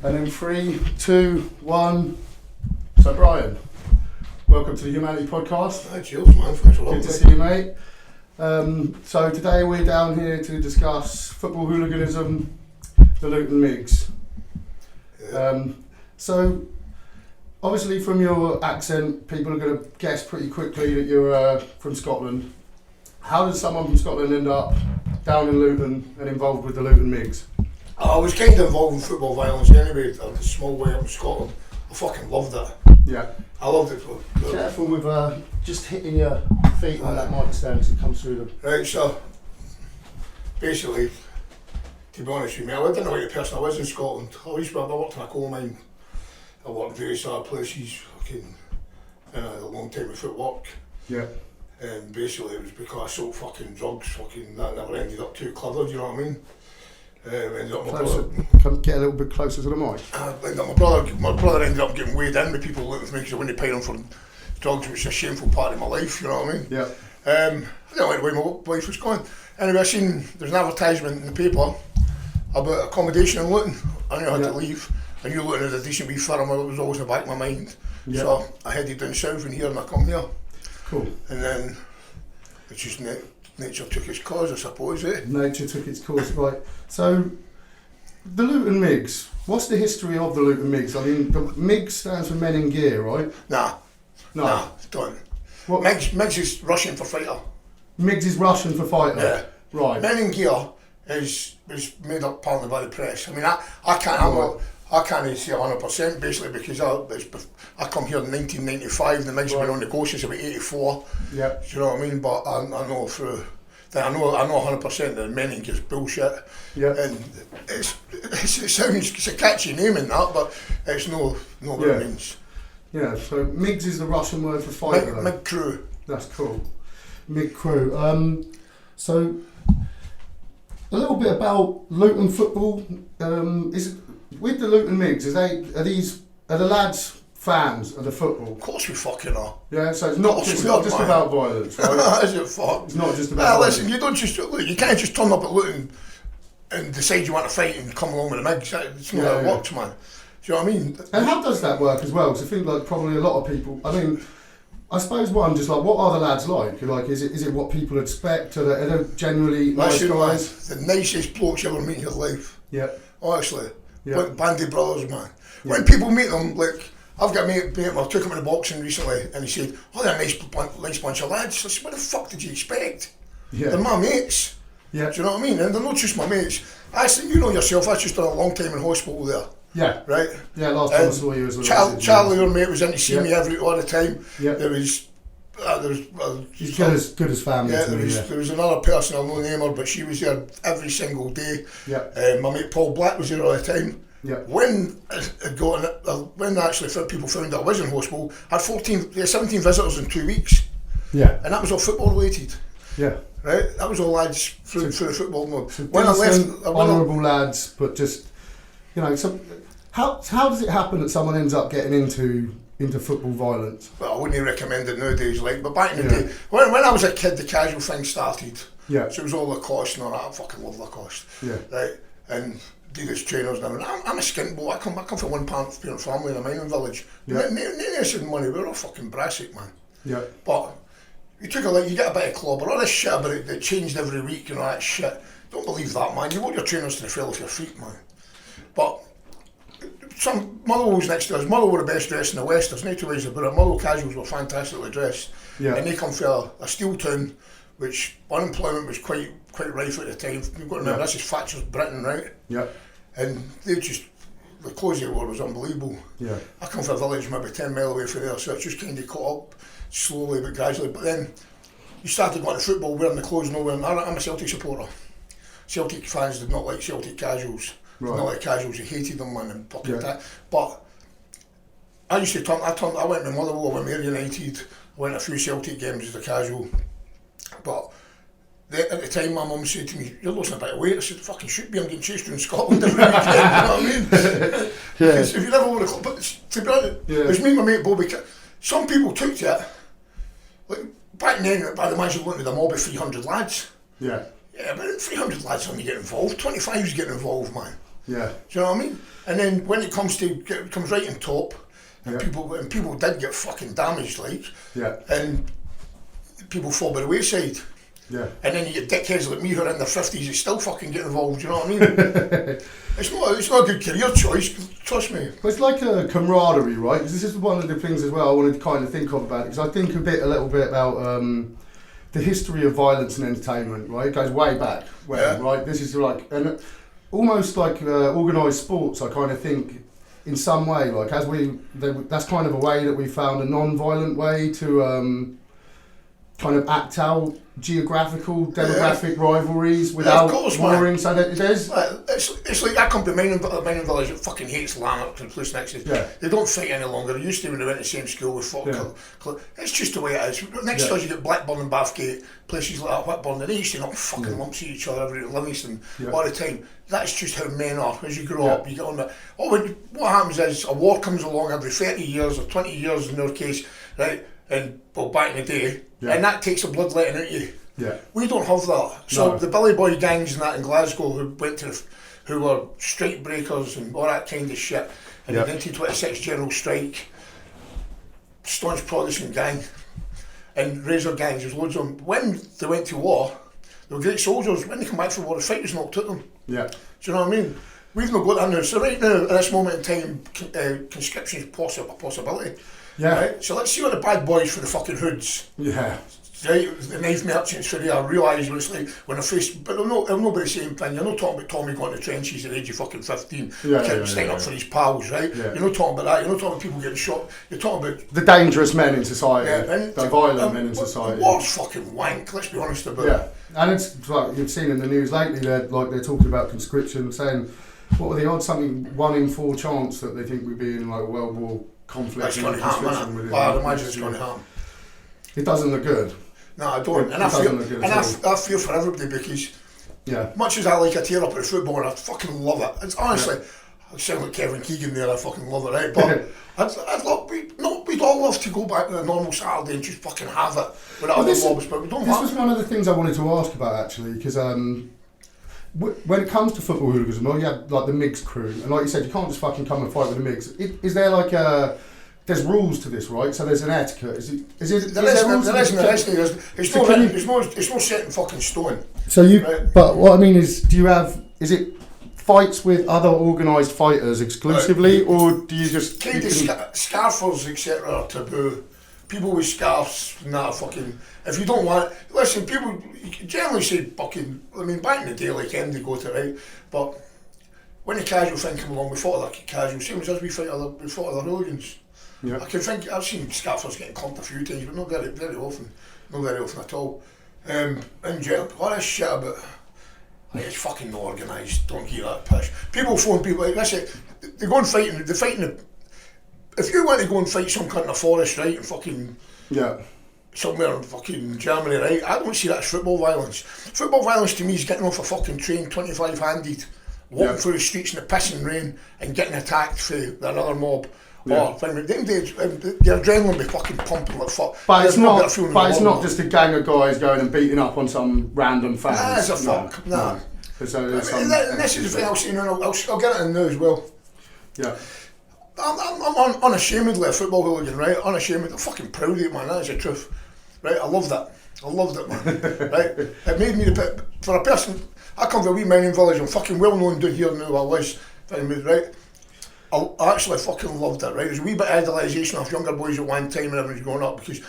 And then 3, 2, 1. So Brian, welcome to the Humanity Podcast. Hi, cheers, man. Thanks for Good to see you, mate. So today we're down here to discuss football hooliganism, the Luton Migs. So obviously from your accent, people are going to guess pretty quickly that you're from Scotland. How does someone from Scotland end up down in Luton and involved with the Luton Migs? I was kind of involved in football violence anyway, a small way up in Scotland. I fucking loved it. Yeah. I loved it. Careful with just hitting your feet on that mic stand as it comes through them. Right, so basically, to be honest with you, I didn't know what the person I was in Scotland. I worked in a coal mine. I worked in various other places, fucking a long time of footwork. Yeah. And basically it was because I sold fucking drugs, that never ended up too clever, do you know what I mean? Ended up Come get a little bit closer to the mic. My brother ended up getting weighed in with people looking for me because I wouldn't pay them for drugs, which is a shameful part of my life, you know what I mean? Yeah. I didn't like the way my life was going. Anyway, I seen there's an advertisement in the paper about accommodation in Luton. I knew I had to leave. I knew Luton was a decent wee firm, it was always in the back of my mind. Yeah. So I headed down south in here and I come here. Cool. And then it's just nature took its course, I suppose, eh? Nature took its course, right. So, the Luton Migs, what's the history of the Luton Migs? I mean, the MIG stands for Men in Gear, right? Nah, don't. What? Migs is Russian for fighter. Migs is Russian for fighter? Yeah. Right. Men in Gear was made up partly by the press. I mean, I can't say 100% basically because I come here in 1995, the Migs have been on the coast since about 84. Yeah. Do you know what I mean? But I know through that I know 100% that Men in Gear is bullshit. Yeah. And it's a catchy name in that, but it's no what it means. Yeah, so MIGs is the Russian word for fighter. MIG crew. That's cool. MIG crew. So a little bit about Luton football. With the Luton Migs, are the lads fans of the football? Of course we fucking are. Yeah, so it's not just about violence, right? Is it fuck? It's not just about violence. Listen, you can't just turn up at Luton and decide you want to fight and come along with the Migs. It's not how it works, man. Do you know what I mean? And how does that work as well? Because I think like probably a lot of people, I mean, I suppose what are the lads like? Like, is it what people expect? Are they generally nice guys? The nicest blokes you ever meet in your life. Yeah. Honestly. Yeah. Like bandy brothers, man. Yeah. When people meet them, like, I've got a mate, I took him in the boxing recently and he said, oh, they're a nice bunch of lads. I said, what the fuck did you expect? Yeah. They're my mates. Yeah. Do you know what I mean? And they're not just my mates. I said, you know yourself, I just done a long time in hospital there. Yeah. Right? Yeah, last time I saw you as well. Charlie, your mate, was in to see me all the time. Yeah. He's good as family to me, there was another person, I'll not name her, but she was there every single day. Yeah. My mate Paul Black was there all the time. Yeah. When actually people found that I was in hospital, I had 17 visitors in 2 weeks. Yeah. And that was all football related. Yeah. Right? That was all lads through the football mode. So when I left, honourable lads, but just, you know, how does it happen that someone ends up getting into football violence? Well, I wouldn't recommend it nowadays, but back in the day, when I was a kid, the casual thing started. Yeah. So it was all Lacoste and all that. I fucking love Lacoste. Yeah. Right? And Adidas trainers now. I'm a skint boy. I come from one parent family in a mining village. Yeah. None of us had money. We were all fucking brassic, man. Yeah. But you get a bit of clobber, all this shit about it that changed every week and all that shit. Don't believe that, man. You want your trainers to feel off your feet, man. But Motherwell was next to us. Motherwell were the best dressed in the West. There's no two ways about it. Motherwell casuals were fantastically dressed. Yeah. And they come from a steel town, which unemployment was quite rife at the time. You've got to remember, this is Thatcher's Britain, right? Yeah. And the clothes they wore was unbelievable. Yeah. I come from a village maybe 10 mile away from there, so it just kind of caught up slowly but gradually. But then you started going to football wearing the clothes no wearing. I'm a Celtic supporter. Celtic fans did not like Celtic casuals. Right. Not like casuals, you hated them, man, and fucking that. But I used to I went to Motherwell, I went to Ayr United, I went to a few Celtic games as a casual. But at the time, my mum said to me, "You're losing a bit of weight." I said, "Fucking should be. I'm getting chased around Scotland every weekend." You know what I mean? Because if you never would have, but to be honest, it was me and my mate Bobby. Some people took to it. Like back then, by the time you went to the mob of 300 lads. Yeah. Yeah, but 300 lads only get involved. 25s get involved, man. Yeah. Do you know what I mean? And then when it comes right on top, and Yeah. people did get fucking damaged, like, Yeah. and people fall by the wayside. Yeah. And then you get dickheads like me who are in their 50s that still fucking get involved, do you know what I mean? It's not a good career choice, trust me. But it's like a camaraderie, right? Because this is one of the things as well I wanted to kind of think of about it. Because I think a little bit about the history of violence and entertainment, right? It goes way back, right? This is like, and almost like organised sports, I kind of think, in some way, like that's kind of a way that we found a non-violent way to kind of act out geographical, demographic rivalries without warring. So that there's it's like I come to mining village that fucking hates Lanark and the place next to it. Yeah. They don't fight any longer. They used to when they went to the same school with It's just the way it is. Next to us you get Blackburn and Bathgate, places like that, Whitburn, and they used to knock fucking lumps at each other every Livingston all the time. That's just how men are. As you grow up, you get on that. What happens is a war comes along every 30 years or 20 years in our case, right? And well, back in the day, and that takes a bloodletting out of you. Yeah. We don't have that. So the Billy Boy gangs and that in Glasgow who were strike breakers and all that kind of shit, and the 1926 general strike, staunch Protestant gang, and razor gangs, there's loads of them. When they went to war, they were great soldiers. When they come back from war, the fight was knocked at them. Yeah. Do you know what I mean? We've not got that now. So right now, at this moment in time, conscription is a possibility. Yeah. Right? So let's see what the bad boys for the fucking hoods. Yeah. Right, the knife merchants for there realise what it's like when they're faced, but they'll not be the same thing. You're not talking about Tommy going to the trenches at the age of fucking 15, standing up for his pals, right? Yeah. You're not talking about that. You're not talking about people getting shot. You're talking about the dangerous men in society, and the violent men in society. War's fucking wank. Let's be honest about it. Yeah, and it's like you've seen in the news lately. They're talking about conscription, saying what were the odds? Something 1 in 4 chance that they think we'd be in like a world war conflict. It's going to happen. I'd imagine it's going to happen. It doesn't look good. No, I don't. And I feel for everybody because much as I like a tear up at football and I fucking love it. It's honestly, I sound like Kevin Keegan there, I fucking love it, right? But we'd all love to go back to a normal Saturday and just fucking have it without other lobbies, but we don't have it. This was one of the things I wanted to ask about actually, because when it comes to football hooliganism, you have like the MIGS crew, and like you said, you can't just fucking come and fight with the MIGS. Is there like there's rules to this, right? So there's an etiquette. It's not set in fucking stone. So but what I mean is, is it fights with other organised fighters exclusively, or do you just scarfers etc. are taboo? People with scarves and that are fucking. If you don't want, listen, people generally say fucking. I mean, back in the day, like MD go to right, but when the casual thing came along, we fought like casual. Same as we fought other hooligans. Yeah. I can think I've seen scarfers getting clumped a few times, but not very often at all. In jail, what is shit about? Like, it's fucking not organised. Don't hear that pish. People phone people like this. They go and fight. They're fighting. If you want to go and fight some kind of forest, right, and fucking somewhere in fucking Germany, right, I don't see that as football violence. Football violence to me is getting off a fucking train 25-handed, walking through the streets in the pissing rain and getting attacked for another mob. Your adrenaline be fucking pumping like fuck. But it's not just a gang of guys going and beating up on some random fans. Nah, it's a fuck. Nah. This is the thing I'll say, I'll get it in now as well. Yeah. I'm unashamedly a football hooligan, right? Unashamedly, I'm fucking proud of it, man. That is the truth, right? I loved it, man. Right? It made me for a person. I come from a wee mining village. I'm fucking well known down here now. I was, right? I actually fucking loved it, right? There's a wee bit of idolisation of younger boys at one time and everyone's growing up because,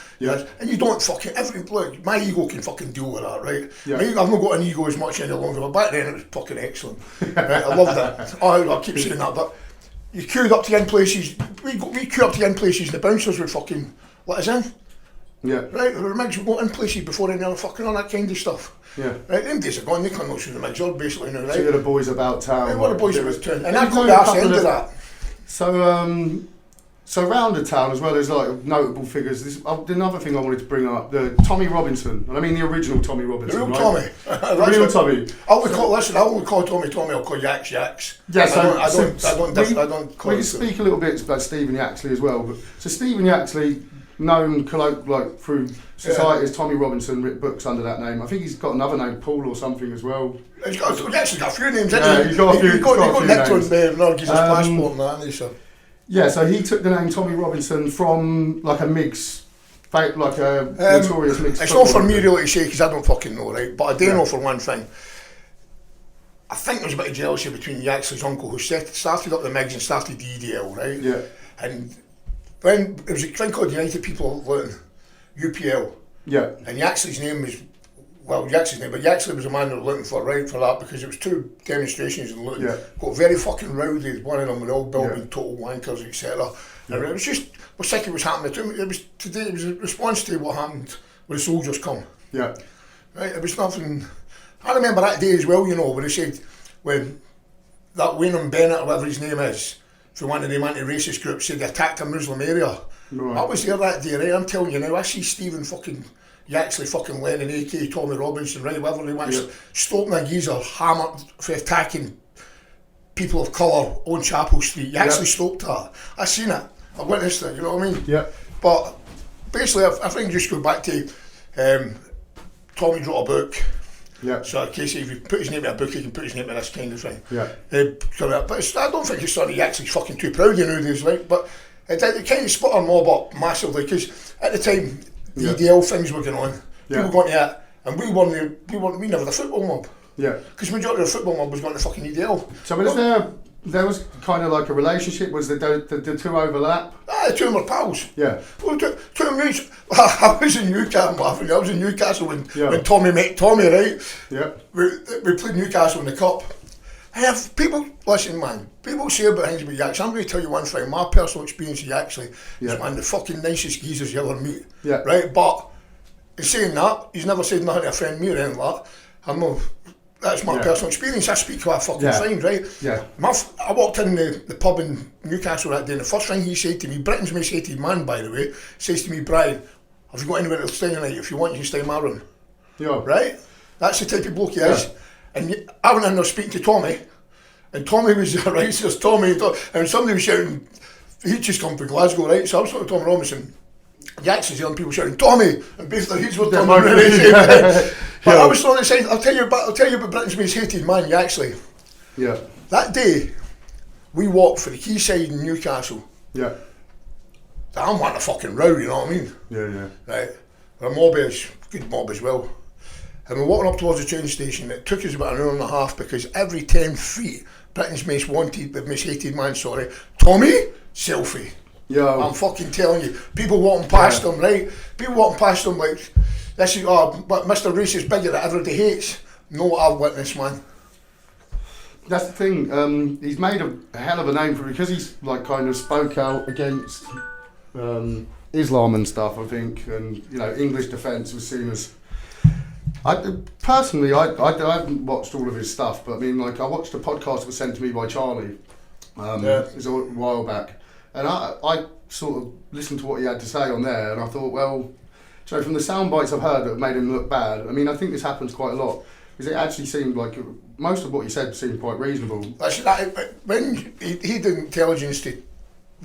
and you don't fucking, look, my ego can fucking deal with that, right? Yeah. I've not got an ego as much any longer, but back then it was fucking excellent, right? I loved it. I keep saying that, but you queued up to in places, we queued up to in places and the bouncers would fucking let us in. Yeah. Right, the MIGs would go in places before any other fucking all that kind of stuff. Yeah. Right, them days are gone, they can't know through the MIGs, all basically now, right? So you're the boys about town. Yeah, we're the boys about town. And I've got the arse end of that. So around the town as well, there's like notable figures. Another thing I wanted to bring up, the Tommy Robinson, and I mean the original Tommy Robinson, the real right? Tommy, the real Tommy. I won't call Tommy. I'll call Yaks. Yeah, I don't. We can speak a little bit about Stephen Yaxley as well. But so Stephen Yaxley, known like through society as Tommy Robinson, written books under that name. I think he's got another name, Paul or something as well. He's actually got a few names, yeah, he's got nicked on there, Nurgis' passport and that, hasn't he, so. Yeah, so he took the name Tommy Robinson from like a Migs, like a notorious Migs. It's not for me really to say because I don't fucking know, right? But I do know for one thing. I think there was a bit of jealousy between Yaxley's uncle who started up the Migs and started the EDL, right? Yeah. And when it was a thing called United People of Luton, UPL. Yeah. And Yaxley's name was, well, Yaxley's name, but Yaxley was a man they were looking for, right, for that, because it was 2 demonstrations in Luton. Yeah. Got very fucking rowdy, one of them were all built being total wankers, etc. Yeah. And it was just, we're sick of what's happening to him. It was a response to what happened when the soldiers come. Yeah. Right, it was nothing. I remember that day as well, you know, where they said, when that Wayne Bennett, or whatever his name is, for one of them anti-racist groups, said they attacked a Muslim area. Right. I was there that day, right? I'm telling you now, I see Stephen fucking Yaxley, fucking Lennon, AK, Tommy Robinson, right, whatever he wants, stopping a geezer, hammered for attacking people of colour on Chapel Street. Yaxley stopped that. I seen it. I witnessed it, you know what I mean? Yeah. But basically, I think just go back to Tommy wrote a book. Yeah. So in case if you put his name in a book, he can put his name in this kind of thing. Yeah. But I don't think it's something he actually fucking too proud of nowadays, like. But it kind of split our mob up massively because at the time the EDL things were going on, people going to it, and we never the football mob. Yeah. Because the majority of the football mob was going to fucking EDL. So there was kind of like a relationship. Was the two overlap? The two of them were pals. Yeah. Well, two of them. I was in Newcastle. I was in Newcastle when Tommy met Tommy, right? Yeah. We played Newcastle in the cup. And if people listen, man. People say about things about Yaxley. I'm going to tell you one thing. My personal experience with Yaxley is one of the fucking nicest geezers you ever meet. Yeah. Right. But in saying that, he's never said nothing to offend me or anything like that. That's my personal experience. I speak what I fucking find, right? Yeah. I walked in the pub in Newcastle that day, and the first thing he said to me, Britain's most hated man, by the way, says to me, Brian, have you got anywhere to stay tonight? If you want, you can stay in my room. Yeah. Right? That's the type of bloke he is. And I went in there speaking to Tommy, and Tommy was there, right? So there's Tommy, and somebody was shouting, he'd just come from Glasgow, right? So I was talking to Tommy Robinson. Yaxley's the other people shouting, Tommy! And basically he's what Tommy really said. But I was trying to say, I'll tell you about Britain's most hated man, Yaxley. Yeah. That day, we walked for the quayside in Newcastle. Yeah. I'm wanting a fucking row, you know what I mean? Yeah, yeah. Right. And a mob is, good mob as well. And we're walking up towards the train station. It took us about an hour and a half because every 10 feet, Britain's most hated man, Tommy, selfie. Yeah. I'm fucking telling you. People walking past him, right? People walking past him like, this is, but Mr. Racist bigot that everybody hates. Know what I've witnessed, man. That's the thing. He's made a hell of a name for it because he's like kind of spoke out against Islam and stuff, I think, and you know, English defence was seen as. I haven't watched all of his stuff, but I mean, like I watched a podcast that was sent to me by Charlie. It was a while back, and I sort of listened to what he had to say on there, and I thought, well. So from the sound bites I've heard that have made him look bad, I mean, I think this happens quite a lot. Because it actually seemed like, most of what he said seemed quite reasonable. When he did intelligence to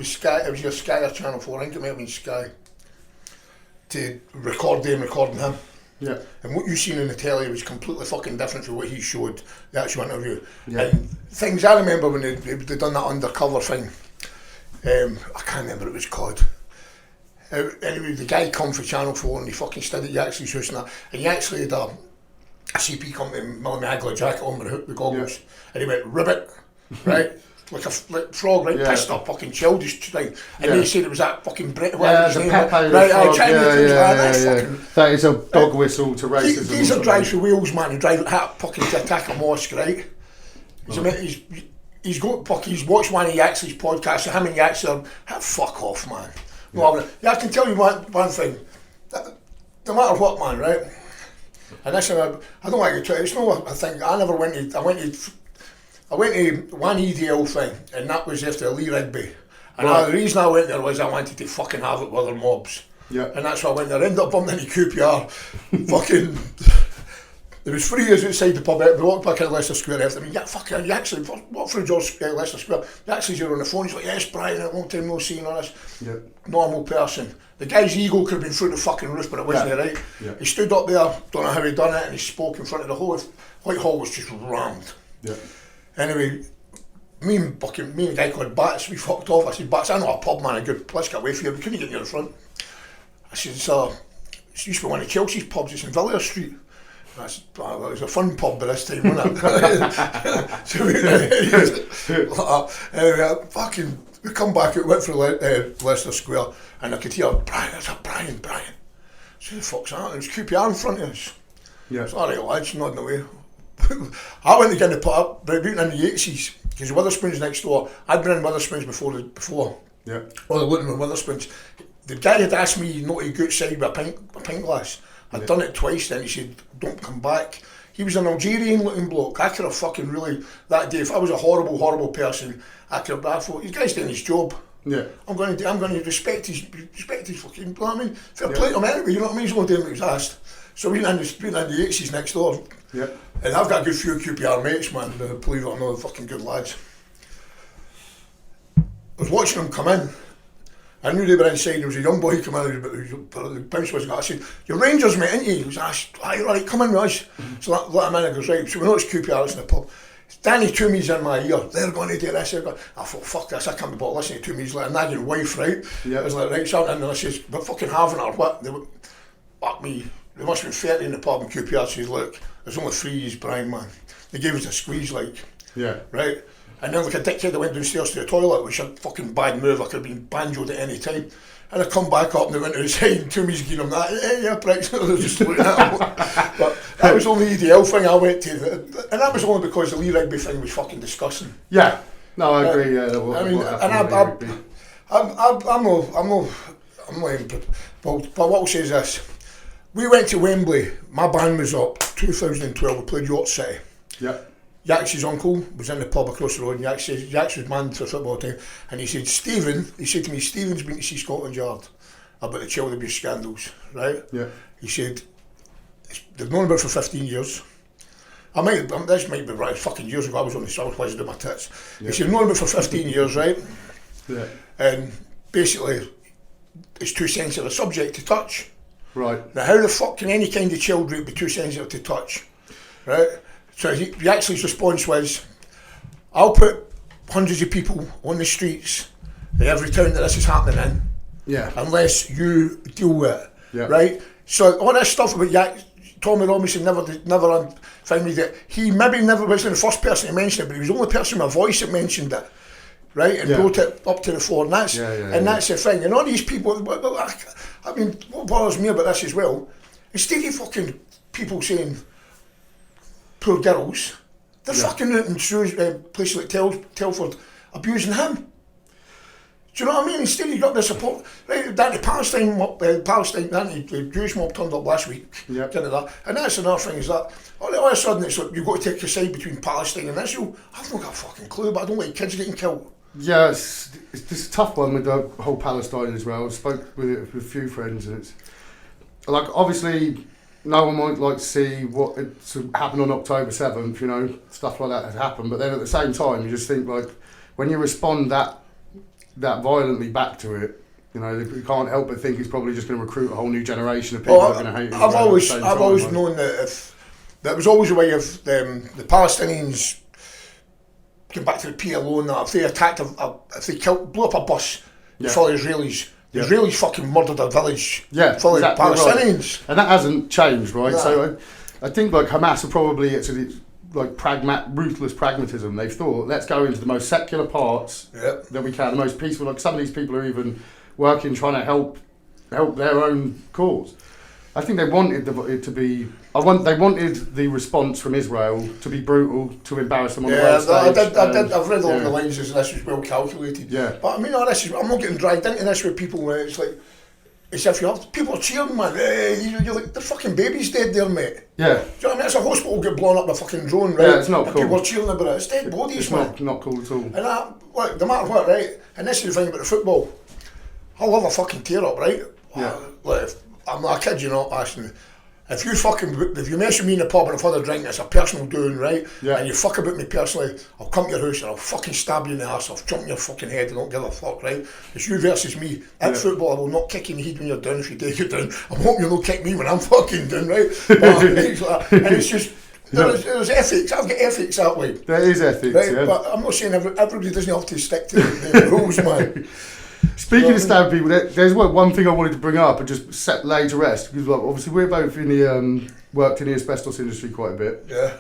Sky, it was your Sky or Channel 4, I think it might have been Sky, to record them recording him. Yeah. And what you seen in the telly was completely fucking different from what he showed, the actual interview. Yeah. And things I remember when they done that undercover thing, I can't remember what it was called. Anyway, the guy come for Channel 4 and he fucking studied Yaxley's house and that, and he actually had a CP company, Millie Agler jacket on with the goggles, and he went, ribbit, right? like frog, right? Pissed off, fucking childish, like, and they said it was that fucking Brit, the Pepe right? That is a dog whistle to racism. These are drives for Wales, man, who drive fucking to attack a mosque, right? He's watched one of Yaxley's podcasts, so him and Yaxley are, fuck off, man. I can tell you one thing, no matter what, man, right? And this, I don't like to. It's not a thing. I went to one EDL thing, and that was after Lee Rigby. And the reason I went there was I wanted to fucking have it with other mobs. Yeah. And that's why I went there. Ended up bumping into QPR, fucking There was 3 years outside the pub. We walked back in Leicester Square after me. Yeah, fuck you actually walk through Leicester Square. You actually you're on the phone. He's like, yes, Brian, a long time no see on this. Yeah. Normal person. The guy's ego could have been through the fucking roof, but it wasn't right. Yeah. He stood up there, don't know how he done it, and he spoke in front of the whole. Whitehall was just rammed. Yeah. Anyway, me and a guy called Bats, we fucked off. I said, Bats, I know a pub, man, a good place, get away from here. We couldn't get near the front. I said, it used to be one of Chelsea's pubs, it's in Villiers Street. And I said, well, it was a fun pub by this time, wasn't it? So we come back, we went through Leicester Square, and I could hear, Brian. So the fuck's that? It was QPR in front of us. Yeah. It's alright, lads, nodding away. I went to get the put up, but in the 80s, because Witherspoon's next door. I'd been in Witherspoon's before. Yeah. Or the Luton with Witherspoon's. The guy had asked me not to go outside with a pint glass. I'd done it twice, then he said, don't come back. He was an Algerian looking bloke. I could have fucking really, that day, if I was a horrible, horrible person, I thought, this guy's doing his job. Yeah. I'm going to respect his fucking, you know what I mean? Fair play to him anyway, you know what I mean? He's only doing what he's asked. So we went in the 80s next door. Yeah. And I've got a good few QPR mates, man, believe it or not, fucking good lads. I was watching them come in. I knew they were inside. There was a young boy come in, but the bounce wasn't. I said, "You're Rangers, mate, ain't you?" He was asked, "Aye, all right, come in with us." So let him in. I goes, right. So we know it's QPR, it's in the pub. Danny Toomey's in my ear. They're going to do this. I thought, fuck this. I can't be bothered listening to Toomey's like a nagging wife, right? Yeah. I was like, right, something. And I says, "But fucking having it or what?" They would back me. There must have been 30 in the pub, and QPR says, "Look, there's only 3 years, Brian, man." They gave us a squeeze, like, yeah, right. And then like a dickhead, I went downstairs to the toilet, which was a fucking bad move. I could have been banjoed at any time. And I come back up and they went to his side and Toomey's giving him that, yeah, pricks. They're just looking at him. But that was only the EDL thing I went to. And that was only because the Lee Rigby thing was fucking disgusting. Yeah. No, I agree, yeah. I'm not even, but what I'll say is this. We went to Wembley, my band was up, 2012, we played York City. Yeah. Yax's uncle was in the pub across the road, and Yax was manned for football team, and he said to me, Stephen's been to see Scotland Yard about the child abuse scandals, right? Yeah. He said, they've known about it for 15 years. This might be right, fucking years ago, I was on the South West doing my tits. Yeah. He said, known about it for 15 years, right? Yeah. And basically, it's too sensitive a subject to touch. Right. Now, how the fuck can any kind of child rape be too sensitive to touch, right? So Yaxley's response was, I'll put hundreds of people on the streets in every town that this is happening in, yeah, unless you deal with it, yeah, right? So all this stuff about Tommy Robinson never found me that he maybe never wasn't the first person to mention it, but he was the only person with a voice that mentioned it, right? And brought it up to the fore, and that's that's the thing. And all these people, I mean, what bothers me about this as well, instead of fucking people saying poor girls, they're fucking out in places like Telford abusing him. Do you know what I mean? Instead you got the support. Right, that the Jewish mob turned up last week. Yep. That. And that's another thing is that all of a sudden it's like you've got to take a side between Palestine and Israel. I've not got a fucking clue, but I don't like kids getting killed. Yeah, it's a tough one with the whole Palestine as well. I spoke with a few friends and it's like obviously no one might like to see what happened on October 7th, you know, stuff like that has happened. But then at the same time, you just think like when you respond that violently back to it, you know, you can't help but think it's probably just going to recruit a whole new generation of people that are going to hate it. I've always known that that was always a way of the Palestinians came back to the PLO and that if they attacked, if they blew up a bus full of Israelis. The Israelis fucking murdered a village full of Palestinians. Right. And that hasn't changed, right? No. So I think like Hamas are probably, it's like ruthless pragmatism. They've thought, let's go into the most secular parts that we can, the most peaceful. Like some of these people are even working, trying to help their own cause. I think they wanted it to be. They wanted the response from Israel to be brutal, to embarrass them on the world stage. I've read along the lines as this was well calculated. Yeah. But I mean, I'm not getting dragged into this with people where it's like, it's if you have people are cheering, man. Hey, you're like the fucking baby's dead there, mate. Yeah. Do you know what I mean? It's a hospital get blown up with a fucking drone, right? Yeah, it's not cool. People are cheering about it. It's dead bodies, it's man. Not cool at all. And look, no matter what, right? And this is the thing about the football. I'll have a fucking tear up, right? Yeah. Like, I'm not a kid, you know, asking. if you mess with me in the pub and I've had a drink, it's a personal doing, right? Yeah. And you fuck about me personally, I'll come to your house and I'll fucking stab you in the arse, I'll jump in your fucking head and don't give a fuck, right? It's you versus me. At football, I will not kick you in the head when you're down if you take it down. I hope you'll not kick me when I'm fucking down, right? And it's just, there's ethics. I've got ethics that way. There is ethics, right? yeah. But I'm not saying everybody doesn't have to stick to the rules, man. Speaking of stabbing people, there's one thing I wanted to bring up and just lay to rest, because obviously we're both in the worked in the asbestos industry quite a bit. Yeah.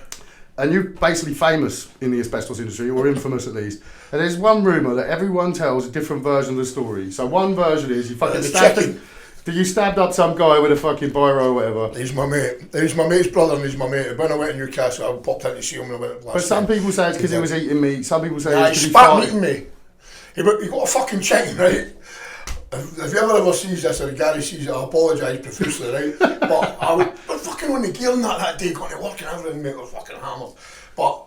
And you're basically famous in the asbestos industry, or infamous at least. And there's one rumour that everyone tells a different version of the story. So one version is you fucking stabbed up some guy with a fucking biro or whatever. He's my mate. He's my mate's brother and he's my mate. When I went to Newcastle, I popped in to see him. But some people say it's because he was eating meat. Some people say it's because he he spat farted. eating me. He got a fucking chicken, right? If you ever sees this or Gary sees it, I apologise profusely, right? But I was fucking on the gear and that day, going to work and everything, mate, was fucking hammered. But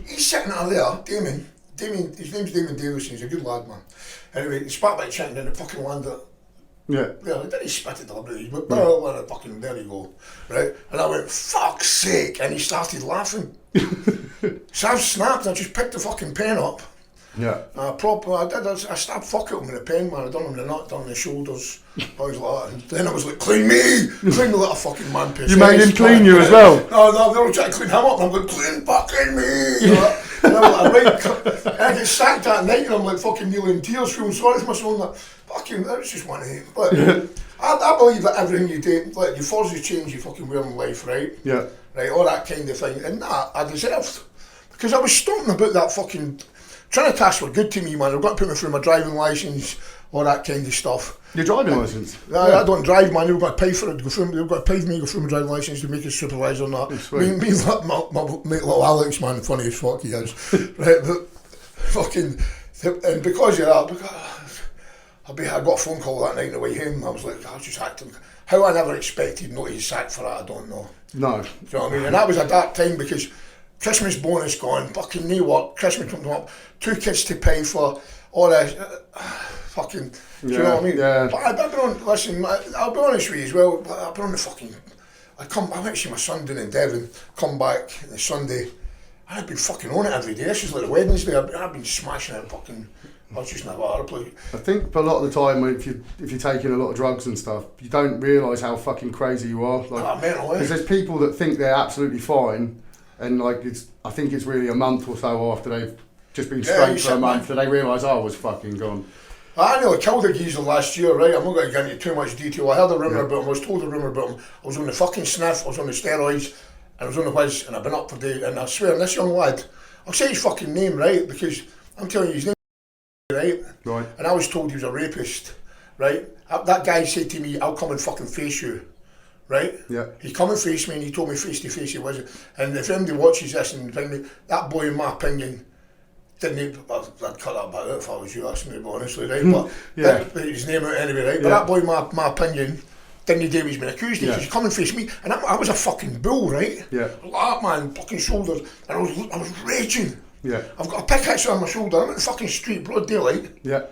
he's sitting out there, Damien, his name's Damien Davison, he's a good lad, man. Anyway, he spat by the chicken and it fucking landed. Yeah. Well, he didn't spit it deliberately, but fucking, there you go, right? And I went, fuck's sake, and he started laughing. So I snapped, I just picked the fucking pen up. Yeah. I stabbed fuck at him with a pen, man. I done him in the nut, done the shoulders, things like that. And then I was like, clean me little fucking man piss. You made him clean you as well? No, they were trying to clean him up and I'm going, clean fucking me. You know? And I'm like, and I get sacked that night and I'm like fucking kneeling in tears, feeling sorry for myself. Like, fucking, that was just one of them. But I believe that everything you do, like you force the change you fucking wear in life, right? Yeah. Right, all that kind of thing. And that I deserved. Because I was stomping about that fucking... Trying to task were good to me, man. I've got to put me through my driving licence, all that kind of stuff. Your driving licence? I don't drive, man. They've got to pay for it. They've got to pay for me to go through my driving licence to make a supervisor and that. Me and my mate little Alex, man, funny as fuck he is. Right, but fucking, and because of that, I got a phone call that night on the way home. I was like, I was just acting. How I never expected not to be sacked for that, I don't know. No. Do you know what I mean? And that was a dark time because Christmas bonus gone, fucking new work, Christmas coming up, 2 kids to pay for, all that, fucking, do you know what I mean? Yeah. But I've been on, listen, I'll be honest with you as well, I've been on the fucking, I went to see my son down in Devon, come back on the Sunday, I've been fucking on it every day. This is like a Wednesday, I've been smashing it fucking, I was just never out of place. I think a lot of the time, if you're taking a lot of drugs and stuff, you don't realise how fucking crazy you are. Like, because there's people that think they're absolutely fine, and like I think it's really a month or so after they've just been straight for a month that they realise I was fucking gone. I nearly killed a geezer last year, right? I'm not going to get into too much detail. I heard a rumour about him, I was told a rumour about him. I was on the fucking sniff, I was on the steroids, and I was on the whiz, and I've been up for days, and I swear, this young lad, I'll say his fucking name, right? Because I'm telling you, his name right? Right. And I was told he was a rapist, right? That guy said to me, I'll come and fucking face you. Right? Yeah. He come and faced me and he told me face to face he wasn't. And if anybody watches this and bring me, that boy in my opinion, I'd cut that bit out if I was you, asking me, honestly, right? But yeah. His name out anyway, right? But that boy in my opinion, didn't do what he's been accused of. He's come and faced me, and I was a fucking bull, right? Yeah. Like that, man, fucking shoulders, and I was raging. Yeah. I've got a pickaxe on my shoulder, I'm in the fucking street, broad daylight. Yeah.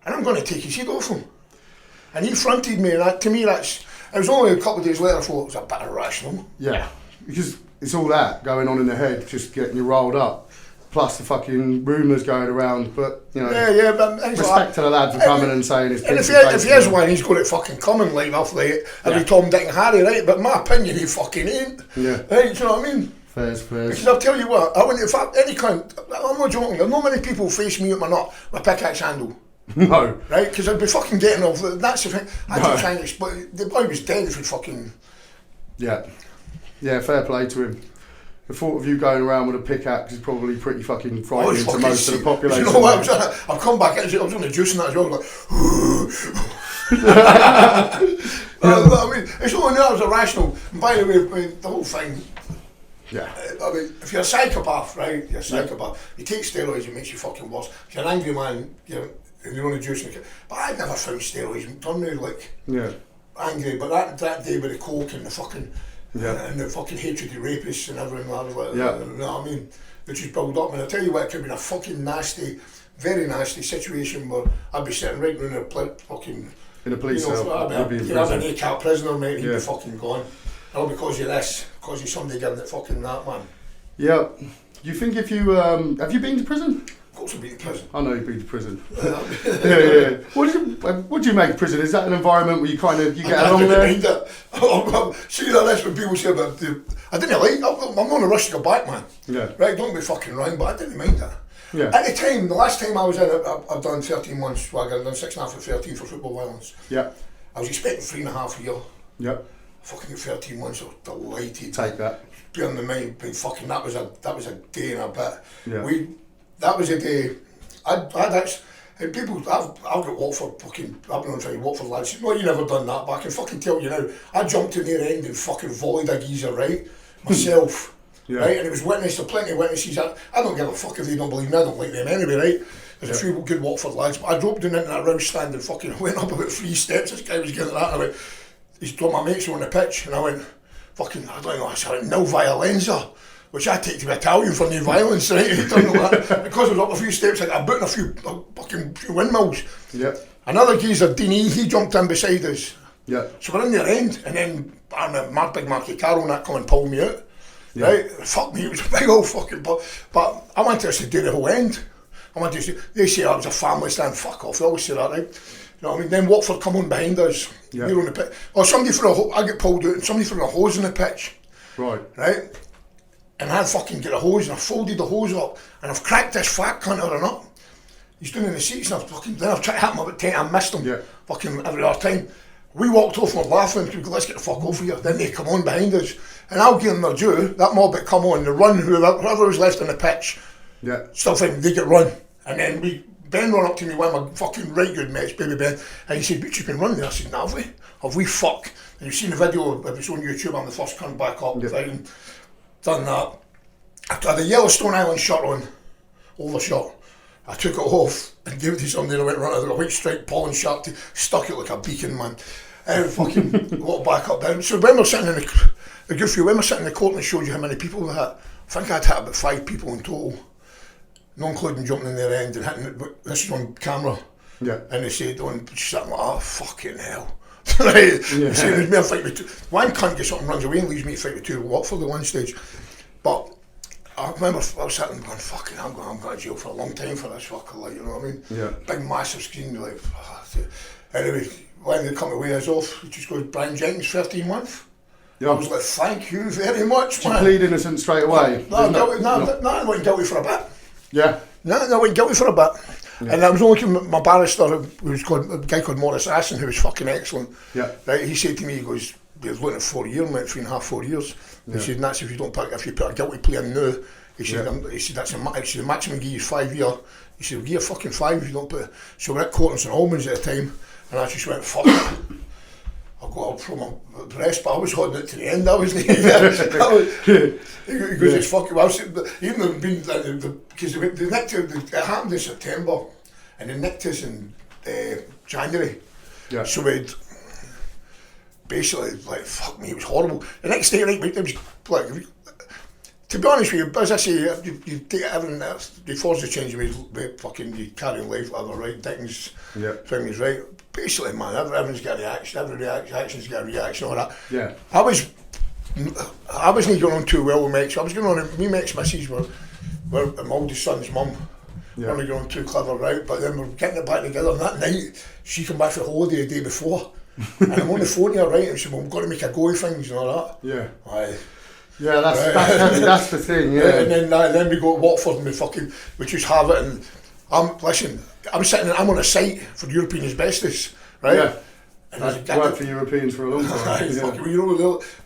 And I'm going to take his head off him. And he fronted me, and that, to me that's... It was only a couple of days later I thought it was a bit irrational. Yeah, because it's all that going on in the head, just getting you rolled up, plus the fucking rumours going around. But you know, but respect to the lad for coming and saying his. And if he is one, he's got it fucking coming like off like every Tom, Dick, and Harry, right? But in my opinion, he fucking ain't. Yeah. Right? Do you know what I mean? Fairs. Because I'll tell you what, I wouldn't. In fact, any cunt, I'm not joking. There's not many people face me with my nut, my pickaxe handle. No. Right? Because I'd be fucking getting off. That's the thing. I had to try and explain. The boy was dead if he fucking... Yeah. Yeah, fair play to him. The thought of you going around with a pickaxe is probably pretty fucking frightening to most of the population. You know what? I've come back, I was on the juice and that as well, like... I mean, it's only nerves are rational. And by the way, I mean, the whole thing... Yeah. I mean, if you're a psychopath, right, you're a psychopath. You take steroids, it makes you fucking worse. If you're an angry man, and you're on a juice and but I'd never found steroids turn me like angry, but that day with the coke and the fucking and the fucking hatred of rapists and everything, I was like, you know what I mean? Which is built up, and I tell you what, it could have been a fucking nasty, very nasty situation where I'd be sitting right in a fucking in a police cell. I'd be an ACAT prisoner, mate, and he'd be fucking gone. all because of this, because of somebody giving it fucking that, man. Yeah. Do you think if you have you been to prison? Of course I've been to prison. I know you've been to prison. Yeah. What do you make of prison? Is that an environment where you get along there? Mind it. See that's when people say about I didn't like. I'm on a rush to go back, man. Yeah. Right, don't be fucking wrong, but I didn't mind that. Yeah. At the time, the last time I was in it, I've done 13 months. Well, I've done 6.5 for 13 for football violence. Yeah. I was expecting 3.5 a year. Yeah. Fucking get 13 months. I was delighted. Take that. Bearing in mind, fucking that was a day and a bit. Yeah. That was a day. I'd actually. And people, I've got Watford fucking, I've been on trying Watford lads. No, you never done that, but I can fucking tell you now. I jumped in their end and fucking volleyed a geezer, right? Myself. Yeah. Right, and it was witnessed, there plenty of witnesses. I don't give a fuck if they don't believe me, I don't like them anyway, right? There's a few good Watford lads, but I dropped down into that rouse stand and fucking went up about 3 steps. This guy was getting that, and I went, he's told my mates were on the pitch, and I went, fucking, I don't know, I said, no violenza, which I take to be Italian for no violence, right? And he don't know that. Because I was up a few steps, I got a few windmills. Yeah. Another geezer, Deanie, he jumped in beside us. Yeah. So we're in their end, and then big Marky Carroll and that come and pull me out. Yeah. Right? Fuck me, it was a big old fucking... But I wanted us to do the whole end. I wanted us to... They say I was a family stand, fuck off, they always say that, right? You know what I mean? Then Watford come on behind us. Yeah. We're on the pitch. Or somebody I get pulled out and somebody threw a hose in the pitch. Right. Right? And I fucking get a hose and I folded the hose up and I've cracked this fat cunt or not. He's doing in the seats and then I've tried to hit him about 10, I missed him. Yeah. Fucking every other time. We walked off and we're laughing, we go, let's get the fuck off here. Then they come on behind us. And I'll give them their due, that mob that come on, they run, whoever was left on the pitch, yeah. Still thinking they get run. And then Ben ran up to me, one of my fucking right good mates, baby Ben, and he said, but you've been running there. I said, no, have we fuck? And you've seen the video, if it's on YouTube, I'm the first cunt back up, yeah. Done that. I had a Yellowstone Island shirt on, overshirt. I took it off and gave it to somebody and I went running, a white striped pollen shirt, stuck it like a beacon, man. And fucking walked back up down. So when we're sitting in when we're sitting in the court and they showed you how many people we hit, I think I'd hit about 5 people in total, not including jumping in their end and hitting it, but this is on camera. Yeah. And they said, she's like, oh, fucking hell. Right? Yeah. They said, there's me a fight with 2. One cunt gets up and runs away and leaves me to fight with 2 at Watford at one stage. But I remember I was sitting going, fucking, I'm going to jail for a long time for this fucker, like, you know what I mean? Yeah. Big massive screen, like, anyway, when they come away us off, it just goes, Brian Jenkins, 13 months. Yeah. I was like, thank you very much, man. Did you plead innocent straight away? No, I went guilty for a bit. Yeah. No, I went guilty for a bit. Yeah. And I was only my barrister, who was called, a guy called Morris Asson, who was fucking excellent. Yeah. Right, he said to me, he goes, we're looking at 4 years, mate, 3.5, 4 years. Yeah. He said, and that's if you put a guilty plea in now. He said, that's the maximum give you 5 years. He said, we'll give you fucking 5 if you don't put it. So we're at Court in St Albans at the time, and I just went, fuck it. I got up from my breast, but I was holding it to the end. I was he goes, it's fucking well. Even though because they nicked it happened in September, and they nicked us in January. Yeah. So we'd basically, like, fuck me, it was horrible. The next day, right, it was like, to be honest with you, as I say, you take everything else, they force the change, you carry on life, whatever, right, Dickens, things, right. Basically, man, everyone's got a reaction, every reaction's got a reaction, all that. Yeah. I wasn't going on too well with mates. I was going on, me mates' missus were my oldest son's mum. Yeah. We're not going too clever, right? But then we're getting it back together, and that night, she came back for holiday the day before. And I'm on the phone to her, right, and she said, well, we've got to make a go of things and all that. Yeah. Aye. Yeah, that's the thing, yeah. And then we go to Watford and we just have it, and I'm on a site for European asbestos, right? Yeah. And I've worked for Europeans for a long time.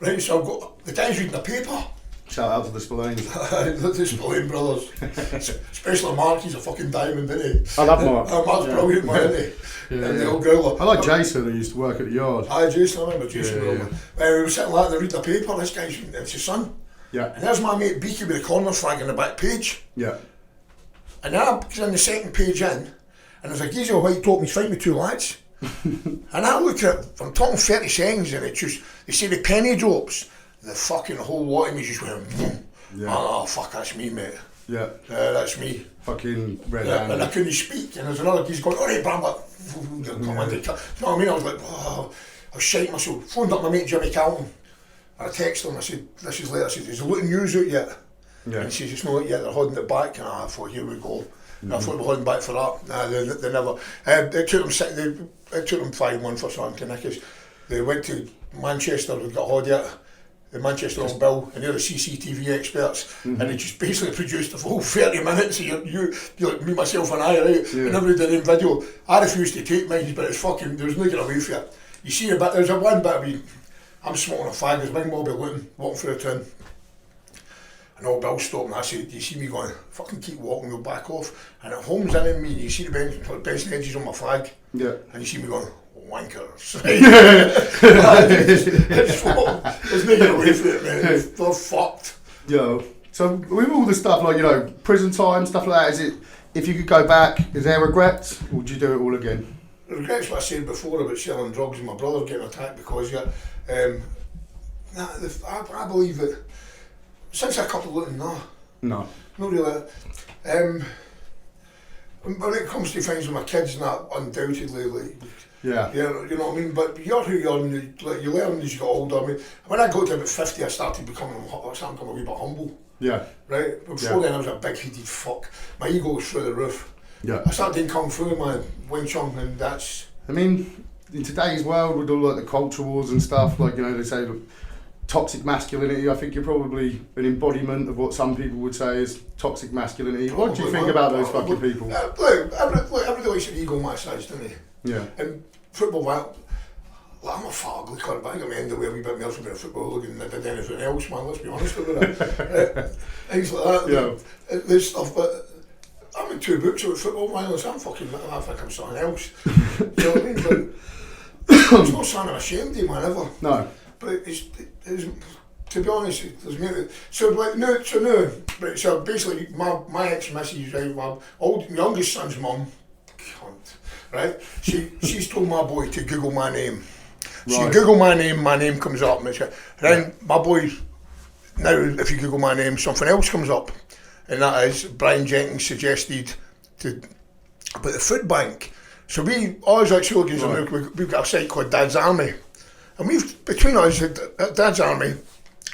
Right, so I've got the guys reading the paper. Shout out to the Spillanes. The Spillane brothers. Especially Mark, he's a fucking diamond, isn't he? I love Mark. Mark's brilliant, man, isn't he? And the old girl. I like Jason, who used to work at the yard. Jason, I remember Jason. We were sitting like that, they read the paper, this guy's, it's his son. Yeah. And there's my mate Beaky with the corner flag on the back page. Yeah. And then I'm on the second page in, and there's a geezer white top, he's fighting with 2 lads. And I look at it, I'm talking 30 seconds, and it's just, they say the penny drops, the fucking whole lot of me just went, boom. Yeah. Oh, fuck, that's me, mate. Yeah. That's me. Fucking red hand. And I couldn't speak, and there's another geezer going, alright, Bram, you know what I mean? I was like, oh, I was shaking myself. Phoned up my mate Jimmy Calton. I texted him, I said, this is later, I said, is the Luton news out yet? Yeah. And he says, it's not out yet, they're holding it back. And I thought, here we go. I thought they were holding back for that. Nah, they never. It took them 5 months or something, because they went to Manchester, they got hold yet. The Manchester on Bill, and they're the CCTV experts, and they just basically produced the full 30 minutes of you like me, myself, and I, right? And everybody in video. I refused to take mine, but it's fucking, there was no getting away from it. You see a bit, there's a one bit of me, I'm smoking a fag, there's a big mob of Luton, walking through the town. And old Bill stopped and I said, do you see me going, fucking keep walking, we'll back off. And it homes in me, and you see the best edges on my flag, and you see me going, wankers. There's no getting away from it, man. They're fucked. Yo. So with all the stuff like, you know, prison time, stuff like that, is it, if you could go back, is there regrets, or would you do it all again? The regrets what I said before about selling drugs and my brother getting attacked because of it. I believe that since I cut the Luton, no. Not really. When it comes to things with my kids and that, undoubtedly, like, you know what I mean? But you're who you are, and you learn as you get older. I mean, when I got to about 50, I started becoming a wee bit humble. Yeah. Right? Before then, I was a big-headed fuck. My ego was through the roof. Yeah. I started doing Kung Fu, man, Wing Chun, and that's... I mean, in today's world, with all like the culture wars and stuff, like, you know, they say, look, toxic masculinity, I think you're probably an embodiment of what some people would say is toxic masculinity. What do you think about those fucking people? Everybody likes an ego massage, doesn't they? Yeah. And football, well, I'm a fat ugly cunt, but I got my end away a wee bit more from a football hooligan than I did anything else, man, let's be honest with you. Things like that, there's stuff, but I'm in 2 books about football violence, I think I'm something else. You know what I mean? But it's not something I'm ashamed of, man, ever. No. But it's to be honest, there's me. So basically, my ex-missus, right, my youngest son's mum, cunt, right? She's told my boy to Google my name. Right. So you Google my name comes up. And then my boy, now if you Google my name, something else comes up, and that is Brian Jenkins suggested about the food bank. So us ex-Hooligans, we've got a site called Dad's Army. And between us, at Dad's Army,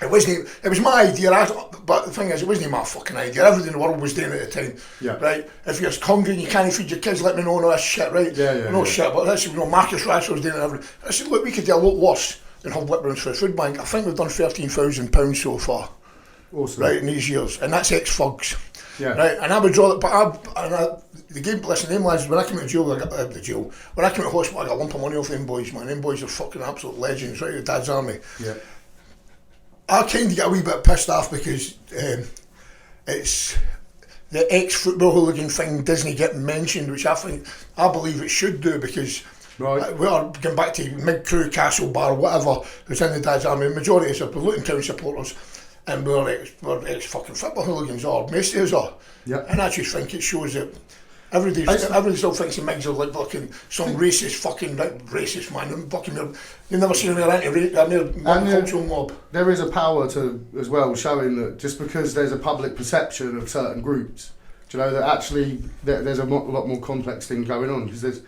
it was my idea, but the thing is, it wasn't my fucking idea. Everything in the world was doing it at the time. Yeah. Right? If you're hungry and you can't feed your kids, let me know and all that shit, right? Shit, but that's, Marcus Rashford was doing it everything. I said, look, we could do a lot worse than have lip rooms for a food bank. I think we've done £13,000 so far. Awesome. Right, in these years. And that's ex-thugs. Yeah. Right, and I would draw that, them lads, when I came out of jail, when I came out of hospital, I got a lump of money off them boys, man. Them boys are fucking absolute legends, right, at Dad's Army. Yeah. I kind of get a wee bit pissed off because it's the ex-football hooligan thing doesn't get mentioned, which I believe it should do, because we are going back to Mid-Crew, Castle Bar, whatever, who's in the Dad's Army. The majority of us are Luton Town supporters. And we're ex-fucking football hooligans, or most of us are. Yep. And I just think it shows that everybody still thinks the Migs are like fucking some racist man. Fucking, you've never seen them multicultural mob. There is a power to, as well, showing that just because there's a public perception of certain groups, do you know, that actually there's a lot more complex thing going on, because there's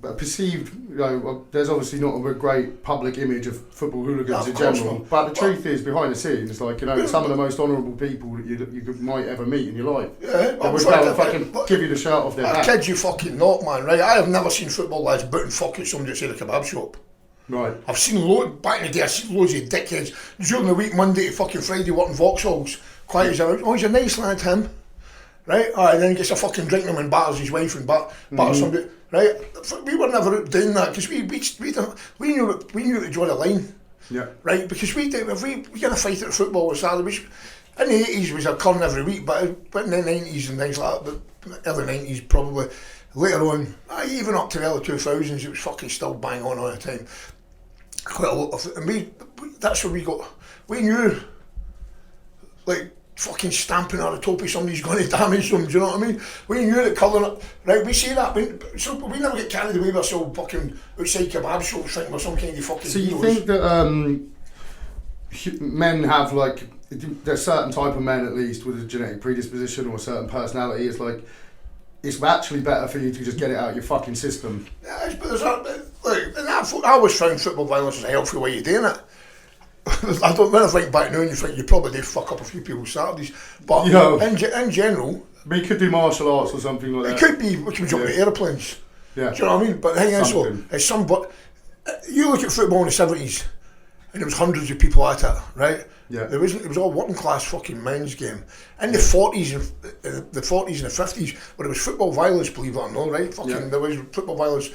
a perceived, you know, there's obviously not a great public image of football hooligans in general, but the truth is, behind the scenes, like, you know, some of the most honourable people that you might ever meet in your life. Yeah, would fucking give you the shirt off their back. I kid you fucking not, man, right? I have never seen football lads booting fucking somebody outside a kebab shop. Right. I've seen back in the day, I've seen loads of dickheads during the week, Monday to fucking Friday, working Vauxhalls, quiet as a he's a nice lad, him. Right? And then he gets a fucking drink him and batters his wife and batters somebody. Right? We were never out doing that because we knew to draw the line. Yeah. Right? Because if we get a fight at football or Saturday, which in the 80s was occurring every week, but in the 90s and things like that, but early 90s probably, later on, even up to the early 2000s, it was fucking still bang on all the time. Quite a lot of it. And that's where we knew, like, fucking stamping on the top of somebody's going to damage them, do you know what I mean? We knew that colouring it, right, we see that, so we never get carried away with so fucking outside kebab shops thinking we're some kind of fucking So you think that men have, like, there's certain type of men at least with a genetic predisposition or a certain personality, it's like, it's actually better for you to just get it out of your fucking system. Yeah, but there's I always found football violence as a healthy way of doing it. I don't when I think back now and you think you probably did fuck up a few people's Saturdays. But in general, we could do martial arts or something like that. It could be, we could jump at aeroplanes. Yeah. Do you know what I mean? But the thing is, so, it's but you look at football in the 70s, and there was hundreds of people at it, right? Yeah. It was all working class fucking men's game. In the 40s and the 40s and the 50s, where it was football violence, believe it or not, right? There was football violence.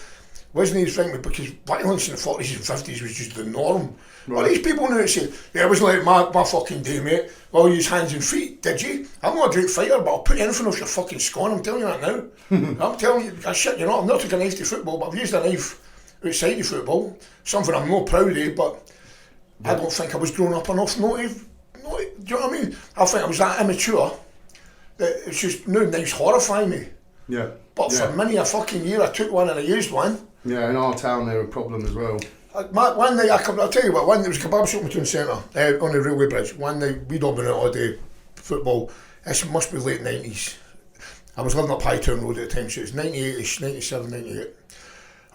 Wasn't his thing, because violence in the 40s and 50s was just the norm. Right. Well, these people now say, yeah, it wasn't like my fucking day, mate. Well, you use hands and feet, did you? I'm not a great fighter, but I'll put anything off your fucking scone, I'm telling you that now. I'm telling you, I shit you not, I've not took a knife to football, but I've used a knife outside of football. Something I'm not proud of, but I don't think I was grown up enough not to, do you know what I mean? I think I was that immature that it's just, now knives horrify me. Yeah. But for many a fucking year, I took one and I used one. Yeah, in our town they're a problem as well. One night, I'll tell you what, there was a kebab shop in Town Centre on the railway bridge. One night, we'd all been out all day football. This must be late 90s. I was living up Hightown Road at the time, so it's 98ish, 97, 98.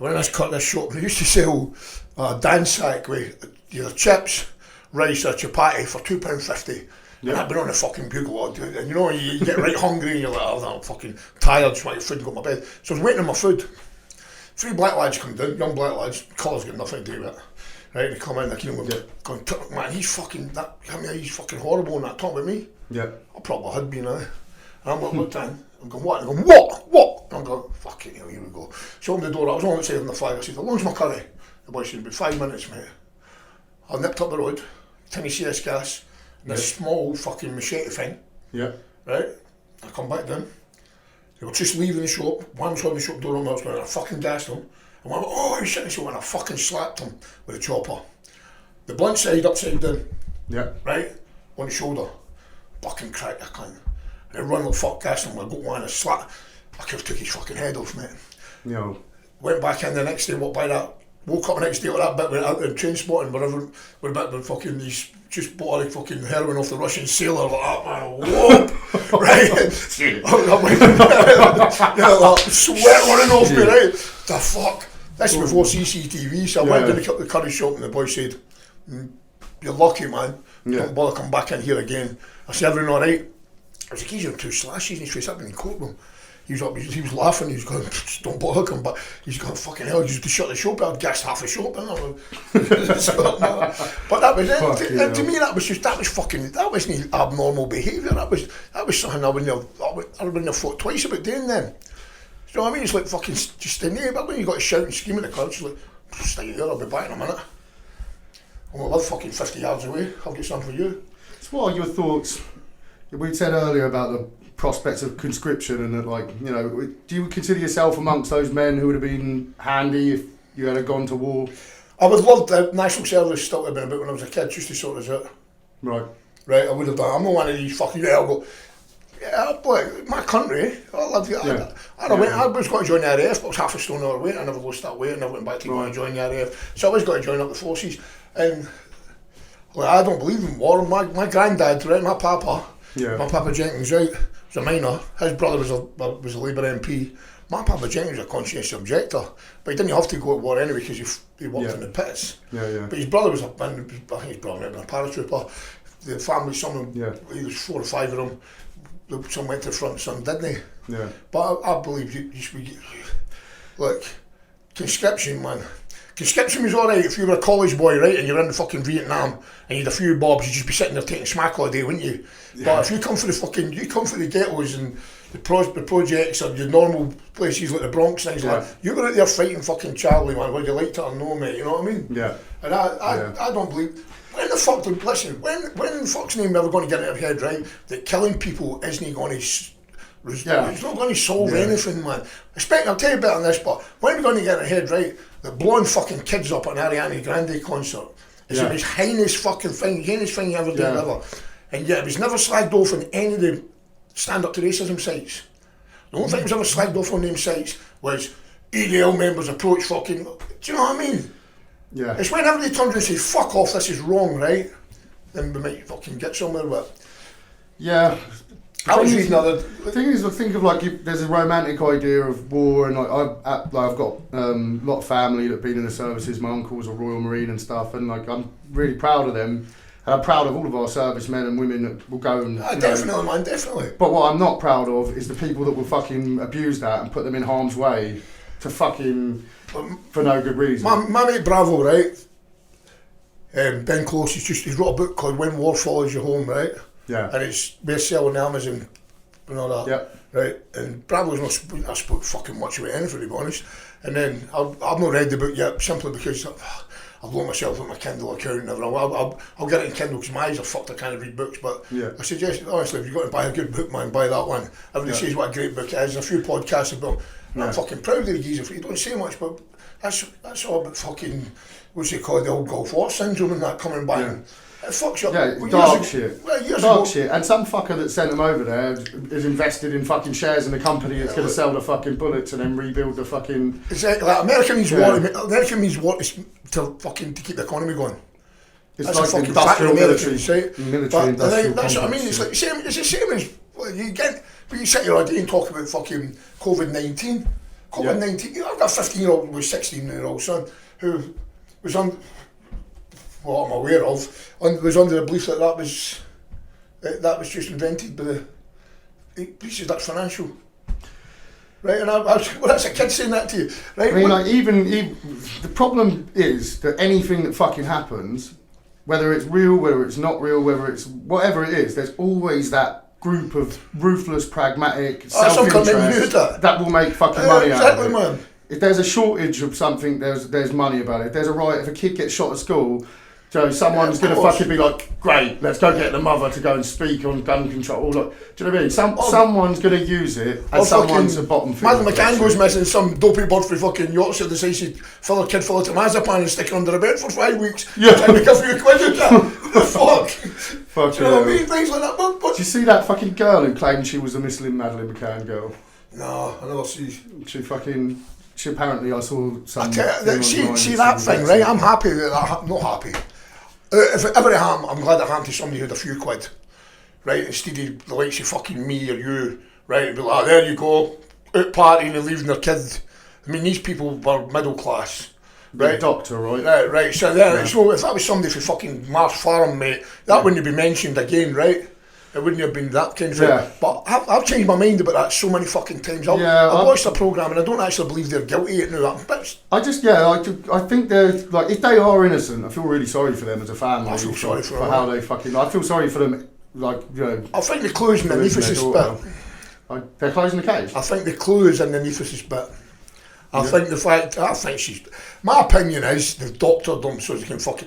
I went in this shop, and they used to sell a dan sack with either chips, rice or chapati for £2.50. And I'd been on the fucking bugle, dude. And you know, you get right hungry and you're like, oh, I'm fucking tired, just want your food and go to my bed. So I was waiting on my food. 3 black lads come down, young black lads, colour's got nothing to do with it. Right, they come in, they came going, man, he's fucking horrible and that, talking about me. Yeah. I probably had been, And I'm like, looked in, I'm going, what? And I'm going, what? And I'm going, fucking hell, here we go. So opened the door, I was on outside on the flag, I said, how long's my curry? The boy said, about 5 minutes, mate. I nipped up the road, tinny CS gas, this small fucking machete thing. Yeah. Right? I come back down. They were just leaving the shop. One was holding the shop door on, and I fucking gassed him. And one went, oh, you shitting so, and I fucking slapped him with a chopper. The blunt side upside down. Yeah. Right? On the shoulder. Fucking crack, I can't. And I run like fuck, gassed him. I got one and slap. I could have took his fucking head off, mate. Yeah. Went back in the next day, walked by that. Woke up the next day with that bit with train spotting, whatever, with a bit of fucking these. Just bought a fucking heroin off the Russian sailor, like that, man, whoop, right? Like, sweat running off me, right? The fuck? This was before CCTV, so I went to the curry shop and the boy said, you're lucky, man, don't bother come back in here again. I said, everything alright? I was like, he's got 2 slashes in his face, I've been in courtroom. He was laughing, he was going, don't bother come back. He's going, fucking hell, you just shut the shop, I'd gassed half the shop. But that was it. And to me, that wasn't abnormal behaviour. That was something I wouldn't have thought twice about doing then. You know what I mean? It's like fucking just staying there, but when you got to shout and scream at the crowd, it's like, stay there, I'll be back in a minute. I'm going to live fucking 50 yards away, I'll get something for you. So what are your thoughts? We said earlier about the prospects of conscription and that, like, you know, do you consider yourself amongst those men who would have been handy if you had gone to war? I would love the national service still to have been about when I was a kid, just to sort us out. Right, I would have done. I'm not one of these fucking, I'll go, but my country, I love you. I was going to join the RAF, but I was half a stone overweight. I never lost that weight, I never went back to go and join the RAF. So I was going to join up the forces. And I don't believe in war. My granddad, right, my Papa Jenkins, right, was a miner. His brother was a Labour MP. My Papa Jenkins was a conscientious objector, but he didn't have to go to war anyway because he worked in the pits. But his brother was I think his brother was a paratrooper. The family, he was 4 or 5 of them. Some went to the front, some didn't. But I believe look, conscription, man. Conscription was alright if you were a college boy, right, and you're in the fucking Vietnam and you had a few bobs, you'd just be sitting there taking smack all day, wouldn't you? But if you come for the ghettos and the projects or the normal places like the Bronx and things like that, you're going out there fighting fucking Charlie, man, whether you like it or no, mate, you know what I mean? And I don't believe. When the fuck, listen, when the fuck's name ever going to get in your head, right, that killing people isn't going to, it's not going to solve anything, man. I'll tell you better than this, but when we're going to get in our head, right, that blowing fucking kids up at an Ariana Grande concert is the most heinous fucking thing, heinous thing you ever did ever. And yet it was never slagged off on any of the stand-up to racism sites. The only thing that was ever slagged off on them sites was EDL members approach fucking, do you know what I mean? Yeah. It's when everybody turns and says, fuck off, this is wrong, right? Then we might fucking get somewhere with it. Yeah. I was reading other. The thing is, I think of like there's a romantic idea of war, and like I've got a lot of family that have been in the services. My uncle's a Royal Marine and stuff, and like I'm really proud of them. And I'm proud of all of our servicemen and women that will go and. Definitely, man, definitely. But what I'm not proud of is the people that will fucking abuse that and put them in harm's way to fucking for no good reason. My mate Bravo, right? Ben Close, he's wrote a book called When War Follows You Home, right? Yeah. And it's best-selling on Amazon and all that. Yep. Right? And Bravo's not spoke fucking much about anything, to be honest. And then I've not read the book yet, simply because I've loaned myself with my Kindle account and everything. I'll get it in Kindle because my eyes are fucked, I can't read books. But I suggest, honestly, if you've got to buy a good book, man, buy that one. Everybody says what a great book it is. There's a few podcasts about them. I'm fucking proud of the geezer. You don't say much, but that's all about fucking, what's it called, the old Gulf War syndrome and that coming back. Yeah. It fucks you up. Yeah, dark shit. And some fucker that sent them over there is invested in fucking shares in a company that's going to sell the fucking bullets and then rebuild the fucking. Exactly. Like America means war. America means war is to keep the economy going. It's that's like a fucking fact of the military, right? Military industrial. That's what I mean. It's like it's the same as you get. When you sit here all day and talk about fucking COVID-19. COVID-19. I've got a 15-year-old with a 16-year-old son who was on. What I'm aware of, was under the belief that was just invented by he says that's financial, right? And that's a kid saying that to you, right? I mean, like even the problem is that anything that fucking happens, whether it's real, whether it's not real, whether it's whatever it is, there's always that group of ruthless, pragmatic, self-interest that will make fucking money out of it. Man. If there's a shortage of something, there's money about it. If there's a riot, if a kid gets shot at school. So someone's going to fucking be like, great, let's go get the mother to go and speak on gun control. Like, do you know what I mean? Someone's going to use it, and someone's a bottom feeder. Madam McCann goes missing, some dopey bird for fucking Yorkshire decides he'd fill a kid full of tomazepam and stick it under a bed for 5 weeks. Yeah. Try to make a few quid with that. Fuck. Fuck. Do you know what I mean? Things like that. But did you see that fucking girl who claimed she was a Madeleine McCann girl? No, I never see. She apparently, I saw some. See that thing, right? I'm happy with that. Not happy. If it ever happened, I'm glad it happened to somebody who had a few quid, right? Instead of the likes of fucking me or you, right? It'd be like, there you go, out partying and leaving their kid. I mean, these people were middle class, right? The doctor, right? Right. So if that was somebody for fucking Marsh Farm, mate, that wouldn't be mentioned again, right? It wouldn't have been that kind of thing. But I've changed my mind about that so many fucking times. I've watched the programme and I don't actually believe they're guilty yet now. I think they're, like, if they are innocent, I feel really sorry for them as a family. I feel sorry for them. How they fucking, I feel sorry for them, like, you know. I think the clue's in the Nephis' bit. They're closing the case? I think the clue is in the Nephis' bit. I think she's, my opinion is they've doctored them so they can fucking,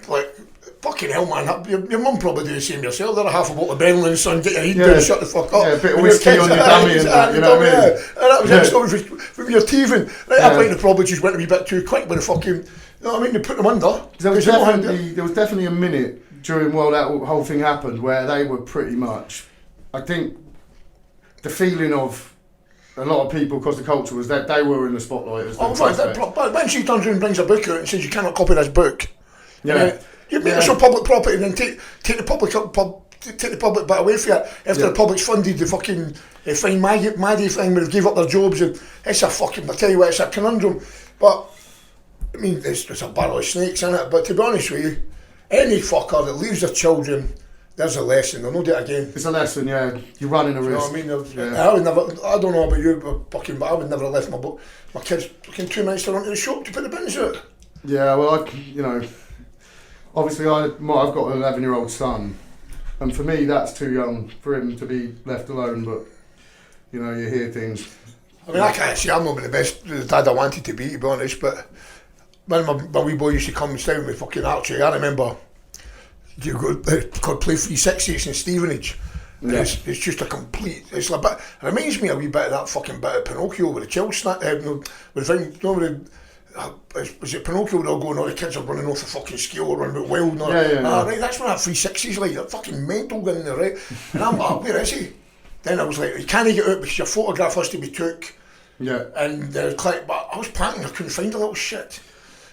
like, fucking hell, man, your mum probably do the same yourself. They're half a bottle of Benlin, son, get your head down, shut the fuck up. Yeah, a bit of whiskey on your dummy and that, you know what I mean? And that was it, from your teething. Right, I think they probably just went a wee bit too quick with the fucking, you know what I mean, they put them under. There was definitely a minute during while that whole thing happened where they were pretty much, I think, the feeling of a lot of people across the culture was that they were in the spotlight as but when she turns around and brings a book out and says you cannot copy this book, you make it so public property and then take the public bit away from it after the public's funded the fucking fine Maddie thing where they gave up their jobs. And it's a fucking, I tell you what, it's a conundrum. But I mean, there's a barrel of snakes in it. But to be honest with you, any fucker that leaves their children, there's a lesson. They'll not do it again. It's a lesson, yeah. You're running a risk. You know what I mean? I would never. I don't know about you, but I would never have left my kids fucking 2 minutes to run to the shop to put the bins out. Yeah, well, obviously, I've got an 11-year-old son, and for me, that's too young for him to be left alone. But you hear things. I mean, I can't say I'm not the best dad I wanted to be honest. But when my wee boy used to come and stay with me fucking Archie, I remember you could play 360s in Stevenage. Yeah. It's just a complete. It's a bit. It reminds me a wee bit of that fucking bit of Pinocchio with the child snap. Was it Pinocchio? They're going, all the kids are running off the fucking scale, running about wild. Right, that's what that 360's like. They're fucking mental in there, right? And I'm like, where is he? Then I was like, you can't get out because your photograph has to be took. Yeah. And but I was packing, I couldn't find a little shit.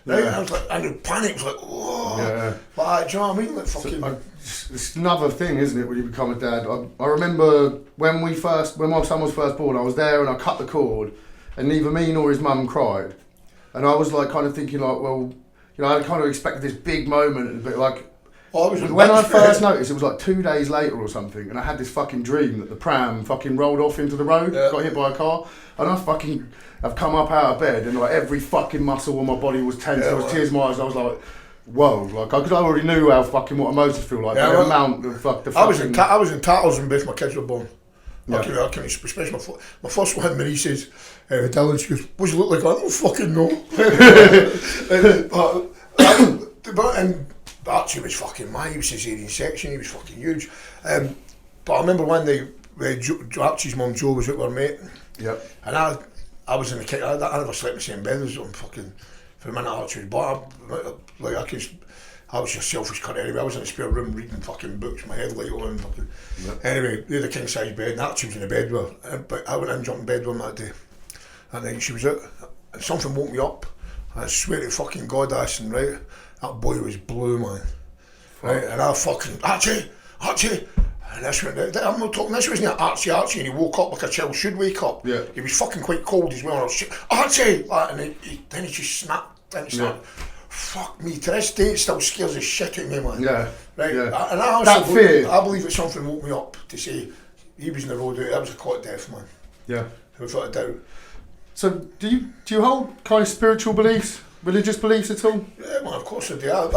right? And I was like, and the panic was like, oh, like, do you know what I mean? Like fucking. It's another thing, isn't it, when you become a dad? I remember when my son was first born, I was there and I cut the cord, and neither me nor his mum cried, and I was like kind of thinking like, well, you know, I kind of expected this big moment, but like. When I first noticed, it was like 2 days later or something, and I had this fucking dream that the pram fucking rolled off into the road, got hit by a car, and I've come up out of bed and like every fucking muscle on my body was tense, there was tears in my eyes, I was like, whoa, like, because I already knew how fucking what emotions feel like, the amount of I was in tatters when both my kids were born. I can especially my first one, Marie says, Dylan, she goes, what do you look like? I don't fucking know. And Archie was fucking mad, he was cesarean section, he was fucking huge. But I remember one day, Archie's mum Jo was out with her mate. Yep. And I was in the kitchen, I never slept in the same bed as them fucking, for a minute Archie was born. I was just selfish cunt anyway, I was in the spare room reading fucking books, my headlight on fucking. Yep. Anyway, we had a king size bed and Archie was in the bed with her. But I went in and jumped in bed with her that day. And then she was out, and something woke me up. And I swear to fucking God, Aston, right? That boy was blue, man. Right? And I fucking, Archie! And this went, I'm not talking, this wasn't Archie, and he woke up like a child should wake up. Yeah. He was fucking quite cold as well. And I was Archie! Like, and then he just snapped. Then he started, fuck me, to this day it still scares the shit out of me, man. Yeah. Right? Yeah. And I believe that something woke me up to say, he was in the road, that was a caught death, man. Yeah. Without a doubt. So, do you hold kind of spiritual beliefs? Religious beliefs at all? Yeah, man, of course I do. I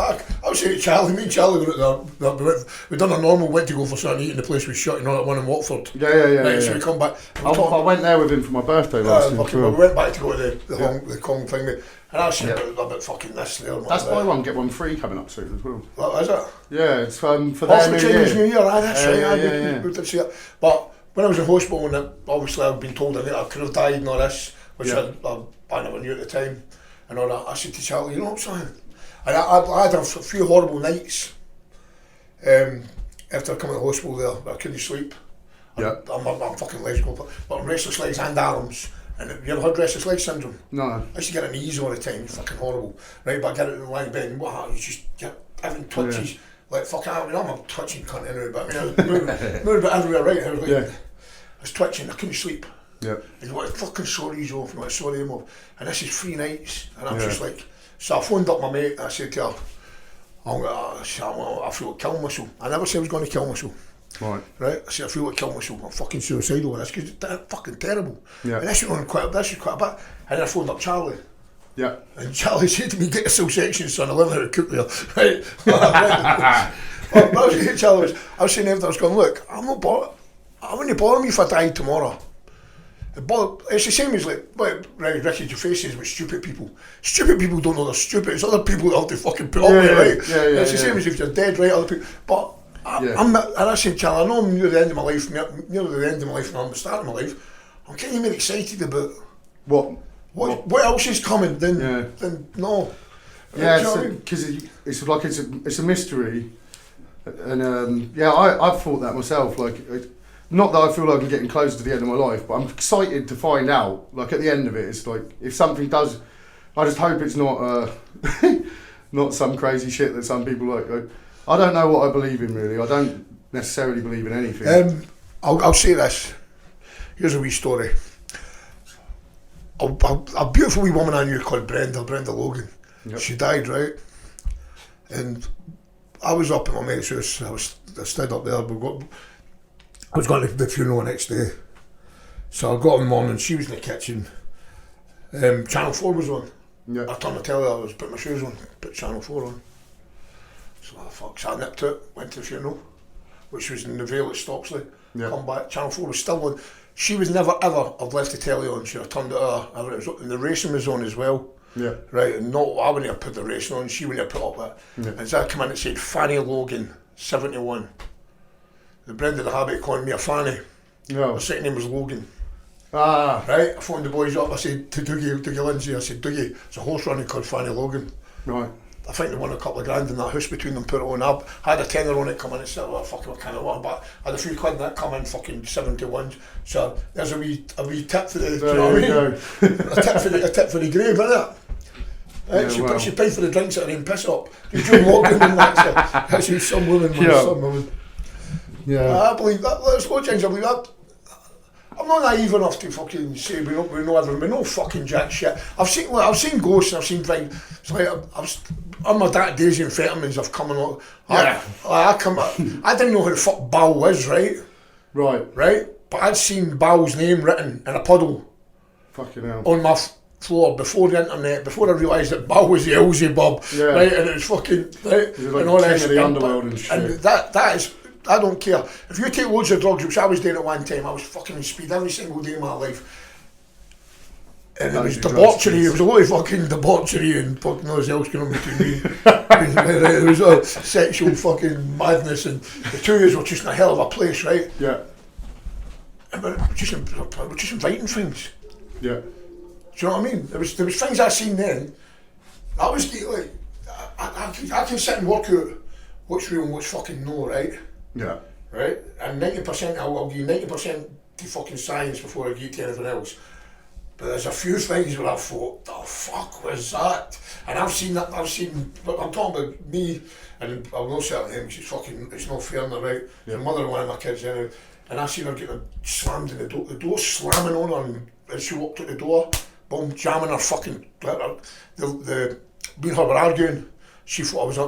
was saying to Charlie, me and Charlie were out there, we done a normal, went to go for something to eat and the place was shut, you know, that one in Watford. Yeah. So we come back. I went there with him for my birthday last year. We went back to go to the Kong thing, and I was saying about fucking this there. That's buy one, get one free coming up soon as well. What is it? Yeah, it's for their New Chinese New Year, that's right. We did see it. But when I was in hospital, and obviously I've been told I could have died and all this, which I never knew at the time. And all that, I said to Charlie, you know what I'm saying? And I had a few horrible nights after coming to the hospital there, but I couldn't sleep. I'm fucking legs go, but I'm restless legs and arms. And have you ever heard restless leg syndrome? No. I used to get it in the knees all the time, it's fucking horrible. Right, but I get it in the lying bed and you just get everything twitches. Yeah. Like fucking, I'm a twitching cunt anyway, but I mean, I was moving everywhere, right? I was like, I was twitching, I couldn't sleep. Yeah. And what fucking sorry he's off, what sorry him off. And this is 3 nights, and I'm just like, so I phoned up my mate, and I said to her, I feel like killing myself. I never said I was going to kill myself. Right? I said, I feel like killing myself, I'm fucking suicidal with this, because it's fucking terrible. Yeah. And this was quite a bit. And then I phoned up Charlie. Yeah. And Charlie said to me, get yourself section, son, I learned how to cook there. Right? But I was saying to Charlie, I was saying everything, I was going, look, I'm not bothered. I wouldn't bother me if I died tomorrow. It's the same as like Ricky Gervais says with stupid people. Stupid people don't know they're stupid. It's other people that have to fucking put up with it, right? It's the same as if you're dead, right? Other people. But I'm not, and I said, Charlie, I know I'm near the end of my life, near the end of my life, and I'm the start of my life. I'm kind of more excited about what else is coming than no. Yeah, because it's like it's a mystery, and I've thought that myself. Like. Not that I feel like I'm getting closer to the end of my life, but I'm excited to find out. Like at the end of it, it's like if something does, I just hope it's not not some crazy shit that some people like. I don't know what I believe in really. I don't necessarily believe in anything. I'll say this. Here's a wee story. A beautiful wee woman I knew called Brenda Logan. Yep. She died, right? And I was up at my mate's house. I stayed up there. I was going to the funeral the next day, so I got in the morning, she was in the kitchen, Channel 4 was on. I turned the telly, I was putting my shoes on, put Channel 4 on. So I nipped to it, went to the funeral, which was in the Vale at Stopsley. Come back, Channel 4 was still on. She was never ever have left the telly on, she'd have turned it on, and the racing was on as well. Right, and I wouldn't have put the racing on, she wouldn't have put up that. And so I come in and said, Fanny Logan, 71. The Brenda the habit of calling me a Fanny. My second name was Logan. Right, I phoned the boys up, I said to Dougie Lindsay, I said, Dougie, it's a horse running called Fanny Logan. Right. I think they won a couple of grand in that house between them, put it on. I had a tenner on it come in and said, well, fucking what kind of one, but I had a few quid in that come in, fucking 71. So there's a wee tip for the, you know what I mean? A tip for the grave, isn't it? She paid for the drinks at her and piss up. Did you walk in and that's some woman, man, some woman. Yeah. I believe that. There's no change. I believe that. I'm not naive enough to fucking say we know everything. We know fucking jack shit. I've seen ghosts and I've seen things. It's like I was on my dark days in amphetamines. I've come on. I didn't know who the fuck Bao was, right? Right. But I'd seen Bao's name written in a puddle. Fucking hell. On my floor before the internet, before I realised that Bao was the Beelzebub, right? And it was fucking right, like and all that of the underworld and shit. And that is, I don't care. If you take loads of drugs, which I was doing at one time, I was fucking in speed every single day of my life. And it was debauchery, it was a lot of fucking debauchery and fucking nothing else going on between me. It was all sexual fucking madness, and the two of us were just in a hell of a place, right? Yeah. And we're just inviting things. Yeah. Do you know what I mean? There was things I seen then. I was like, I can sit and work out what's real and what's fucking no, right? Yeah. Right? And 90%, I'll give 90% to fucking science before I get to anything else. But there's a few things where I thought, the fuck was that? And I'm talking about me, and I'll not say her name because it's not fair, right? Yeah. The mother of one of my kids, anyway, and I seen her getting slammed in the door slamming on her, and as she walked out the door, boom, jamming her fucking, me and her were arguing. She thought I was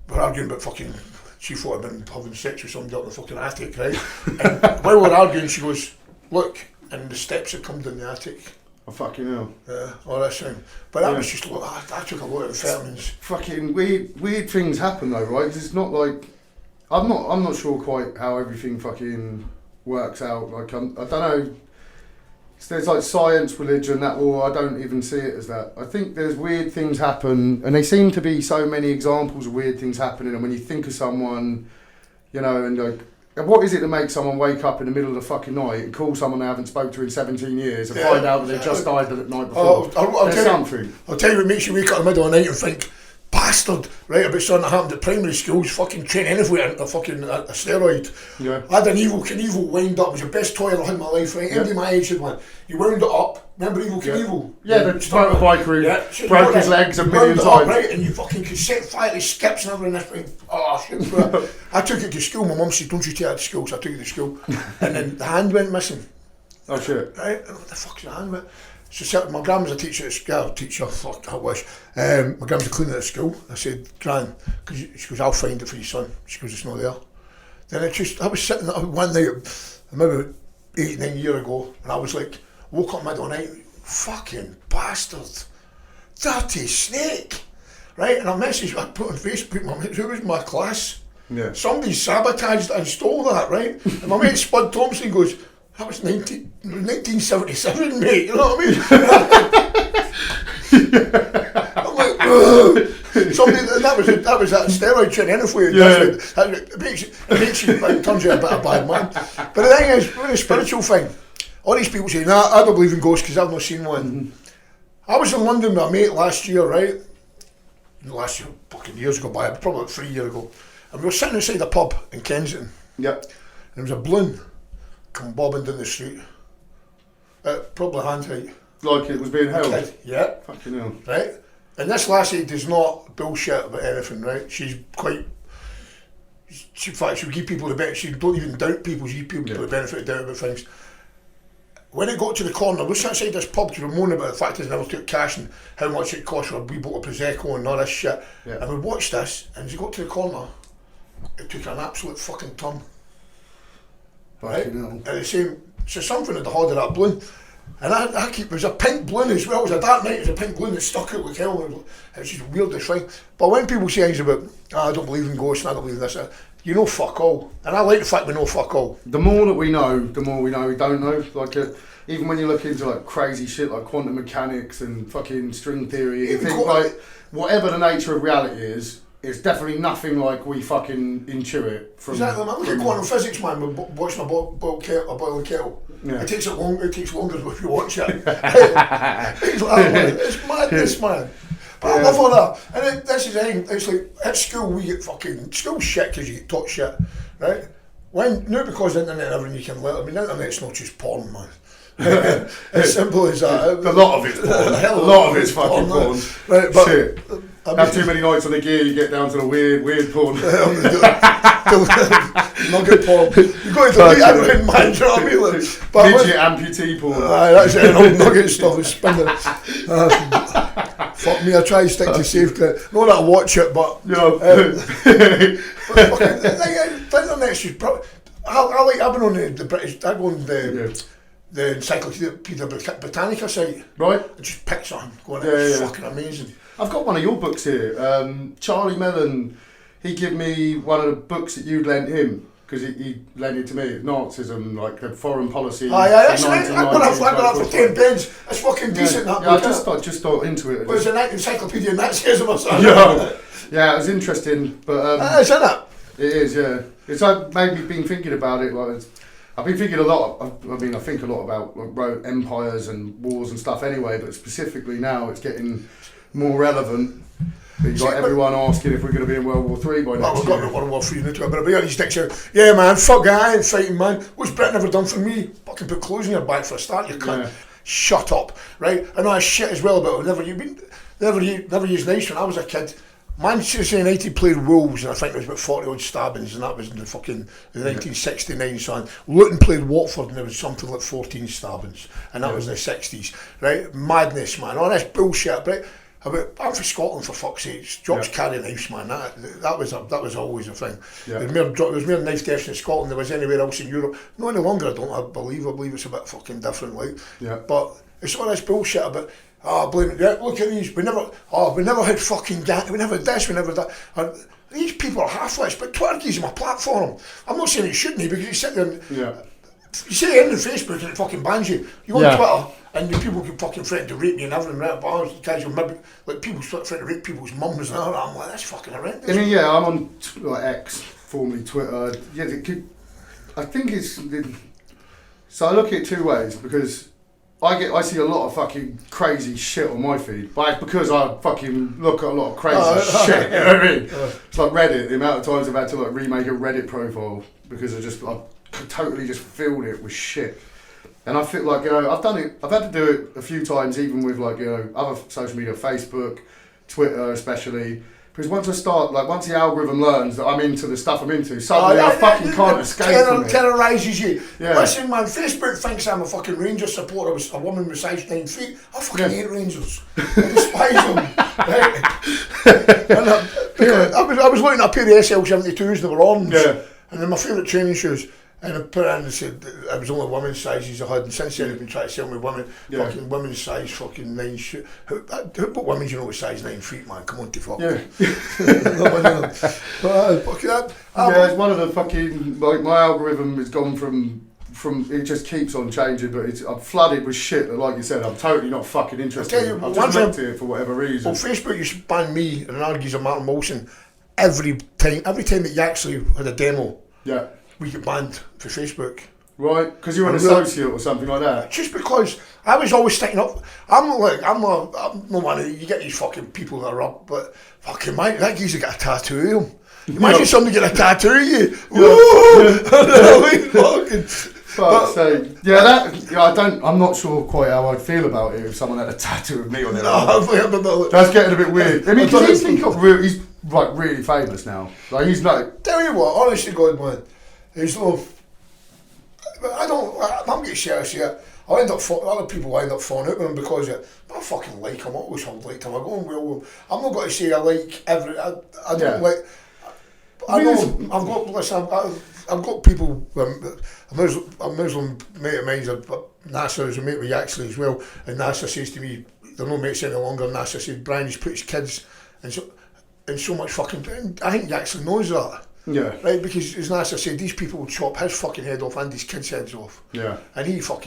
we're arguing about fucking, she thought I'd been having sex with somebody up in the fucking attic, right? And while we're arguing, she goes, look, and the steps had come down the attic. Oh, fucking hell. Yeah, all that thing. But that was just, I took a lot of amphetamines. Fucking weird things happen though, right? It's not like, I'm not sure quite how everything fucking works out. Like, I don't know. There's like science, religion, that, or I don't even see it as that. I think there's weird things happen, and there seem to be so many examples of weird things happening. And when you think of someone, you know, and like, what is it that makes someone wake up in the middle of the fucking night and call someone they haven't spoke to in 17 years and find out that they've just died the night before? I'll tell you what makes you wake up in the middle of the night and think, bastard, right, about something that happened at primary schools, fucking train anywhere into fucking a steroid. Yeah. I had an Evil Knievel wind up, it was the best toy I had in my life, right? Anybody my age had one. You wound it up, remember Evil Knievel? Yeah, the motorbike who broke his legs a million times. Right, and you fucking could set fire to skips and everything. Oh shit. I took it to school, my mum said, don't you take it to school, so I took it to school. And then the hand went missing. Oh shit. Right, what the fuck's the hand went? So my gran was a teacher at school, fuck, I wish. My gran was a cleaner at school. I said, Gran, she goes, I'll find it for your son. She goes, it's not there. Then I was sitting there one night, maybe 8-9 years ago, and I was like, woke up middle of the night, fucking bastard, dirty snake. Right, and I messaged, I put on Facebook, my mate, who was in my class? Yeah. Somebody sabotaged and stole that, right? And my mate Spud Thompson goes, that was 1977, mate, you know what I mean? I'm like, ugh. Somebody, that was that steroid train anyway. Yeah. It makes you like, turns you a bit of a bad man. But the thing is, with a spiritual thing, all these people say, nah, I don't believe in ghosts because I've not seen one. Mm-hmm. I was in London with a mate last year, right? Last year, fucking years ago by, probably like 3 years ago. And we were sitting outside a pub in Kensington. Yep. And there was a balloon come bobbing down the street. Probably hand height. Like it was being held? Yeah. Fucking hell. Right? And this lassie does not bullshit about anything, right? She's quite... in fact, she'll give people the benefit... She don't even doubt people, she gives people the benefit of doubt about things. When it got to the corner, we sat outside this pub because we were moaning about the fact that they never took cash and how much it cost for a wee bottle of Prosecco and all this shit. Yeah. And we watched this, and as it got to the corner, it took an absolute fucking turn. Right? And the same, so something at the heart of that balloon. And I keep, it was a pink balloon as well, it was a dark night, it was a pink balloon that stuck out like hell. It was just weird as thing. But when people say things about, I don't believe in ghosts and I don't believe in this, you know fuck all. And I like the fact we know fuck all. The more that we know, the more we know we don't know. Like, even when you look into like crazy shit like quantum mechanics and fucking string theory, you think like, whatever the nature of reality is, it's definitely nothing like we fucking intuit from... Exactly, man. Look at quantum physics, man, watching a boiling kettle. Yeah. It takes longer if you watch it. It's madness, man. But I love all that. And this is the thing, it's like, at school we get fucking... School shit because you get taught shit, right? Now because the internet and everything you can let, I mean, the internet's not just porn, man. As simple as that. A lot of it's porn. A lot of it's fucking porn. Right, but shit. Have too many nights on the gear, you get down to the weird porn. Nugget porn. You've got to delete everything, man. Do you know what I mean? Like, midget amputee porn. That's it. Old nugget stuff is spinning. Fuck me, I try to stick to safe credit. Not that I watch it, but the internet's just probably. I've been on the British. I go on the Encyclopedia Britannica site. Right. I just pick something. It's fucking amazing. I've got one of your books here. Charlie Mellon, he gave me one of the books that you'd lent him. Because he lent it to me, Nazism, like the foreign policy. That's right. I got that for 10 pence. That's fucking decent, that book. I just got into it. Well, it's an encyclopedia Nazism or something. Yeah, it was interesting, but... isn't it? It is, yeah. It's like maybe been thinking about it, like... I've been thinking a lot, I think a lot about like, empires and wars and stuff anyway, but specifically now it's getting more relevant. You've got everyone asking if we're going to be in World War III by next year. We've got World War III now, but these next year, yeah man, fuck that, I ain't fighting man. What's Britain ever done for me? Fucking put clothes in your bag for a start, you cunt. Shut up, right? I know shit as well about never used nice when I was a kid. Manchester United played Wolves, and I think there was about 40 odd stabbings, and that was in the 1969 son. Luton played Watford, and there was something like 14 stabbings, and that was in the 60s, right? Madness, man. All this bullshit, right? I'm from Scotland, for fuck's sake. Jobs carry knives, man. That was always a thing. There was more knife deaths in Scotland than there was anywhere else in Europe. Not any longer, I believe it's a bit fucking different, like. But it's all this bullshit about. Blame it. Yeah, look at these. We never had fucking we never had this. We never that. And these people are half-wits, but Twitter gives them a platform. I'm not saying it shouldn't, because you sit there and you say anything on Facebook and it fucking bans you. You go on Twitter and the people can fucking threaten to rape me and everything, right? But guys will maybe like people threaten to rape people's mums and all that. I'm like, that's fucking horrendous. I mean, I'm on X, formerly Twitter. I think it's. So I look at it two ways, because I see a lot of fucking crazy shit on my feed, but it's because I fucking look at a lot of crazy shit. You know what I mean? It's like Reddit. The amount of times I've had to like remake a Reddit profile because I totally just filled it with shit. And I feel like I've done it. I've had to do it a few times, even with like other social media, Facebook, Twitter especially. Because once the algorithm learns that I'm into the stuff I'm into, suddenly I fucking can't escape from it. Terrorises you. Yeah. Listen, man, Facebook thinks I'm a fucking Rangers supporter, a woman with size 9 feet. I fucking hate Rangers. I despise them. Right? I was looking at a pair of SL72s that were orange, and they're my favourite training shoes. And I put it in and said it was only women's sizes I had, and since then they've been trying to sell me fucking women's size fucking 9 shoes. What women do you know with size 9 feet, man? Come on to fuck. It's one of the fucking, like, my algorithm has gone from it just keeps on changing, but I'm flooded with shit that, like you said, I'm totally not fucking interested in. I've just looked at it for whatever reason. Well, Facebook used to ban me and argues of Martin Wilson every time that you actually had a demo. Yeah. We get banned for Facebook. Right, because you're an associate or something like that. Just because I was always sticking up. I'm no one. You get these fucking people that are up, but fucking man, that geezer got a tattoo of him. Imagine somebody get a tattoo of you. Fuck's sake. I'm not sure quite how I'd feel about it if someone had a tattoo of me on their arm. That's getting a bit weird. I mean, he's like really famous now. Like he's like. Tell you what, honestly, God, man. He's I'm getting serious here. Other people end up falling out with him because I fucking like him. I always have liked him. I go on well with him. I'm not going to say I like every. I don't like. I know. I've got people. A Muslim mate of mine's Nasser is a mate with Yaxley as well, and Nasser says to me, "They're no mates any longer." And Nasser says, "Brian, he's put his kids in so much fucking." I think Yaxley knows that. Yeah. Right, because as Nasser said, these people would chop his fucking head off and his kids' heads off. Yeah. And he seems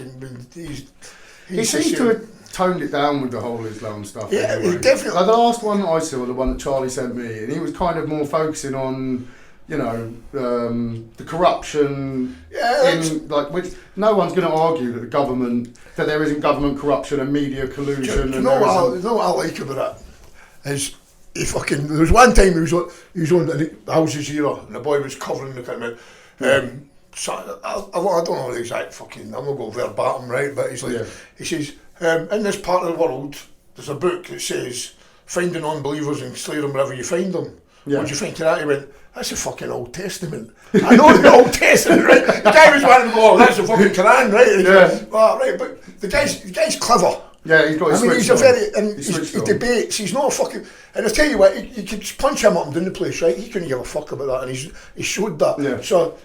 to have toned it down with the whole Islam stuff. Yeah, anyway. Definitely. Like the last one I saw, the one that Charlie sent me, and he was kind of more focusing on, the corruption. Yeah. Which no one's going to argue that there isn't government corruption and media collusion. You know what I like about it is. There was one time he was on Al Jazeera and the boy was covering the kind of I don't know the exact fucking, I'm not going verbatim, right, but he's like, he says, in this part of the world, there's a book that says, find the non-believers and slay them wherever you find them. Yeah. What do you think of that? He went, that's the fucking Old Testament. I know the Old Testament, right? The guy was wanting to go, oh, that's the fucking Quran, right? Yeah. Well, right, but the guy's clever. Yeah, he's got his he's a very, and he debates, he's not a fucking, and I tell you what, you could punch him up and down the place, right? He couldn't give a fuck about that, and he showed that. Yeah. So,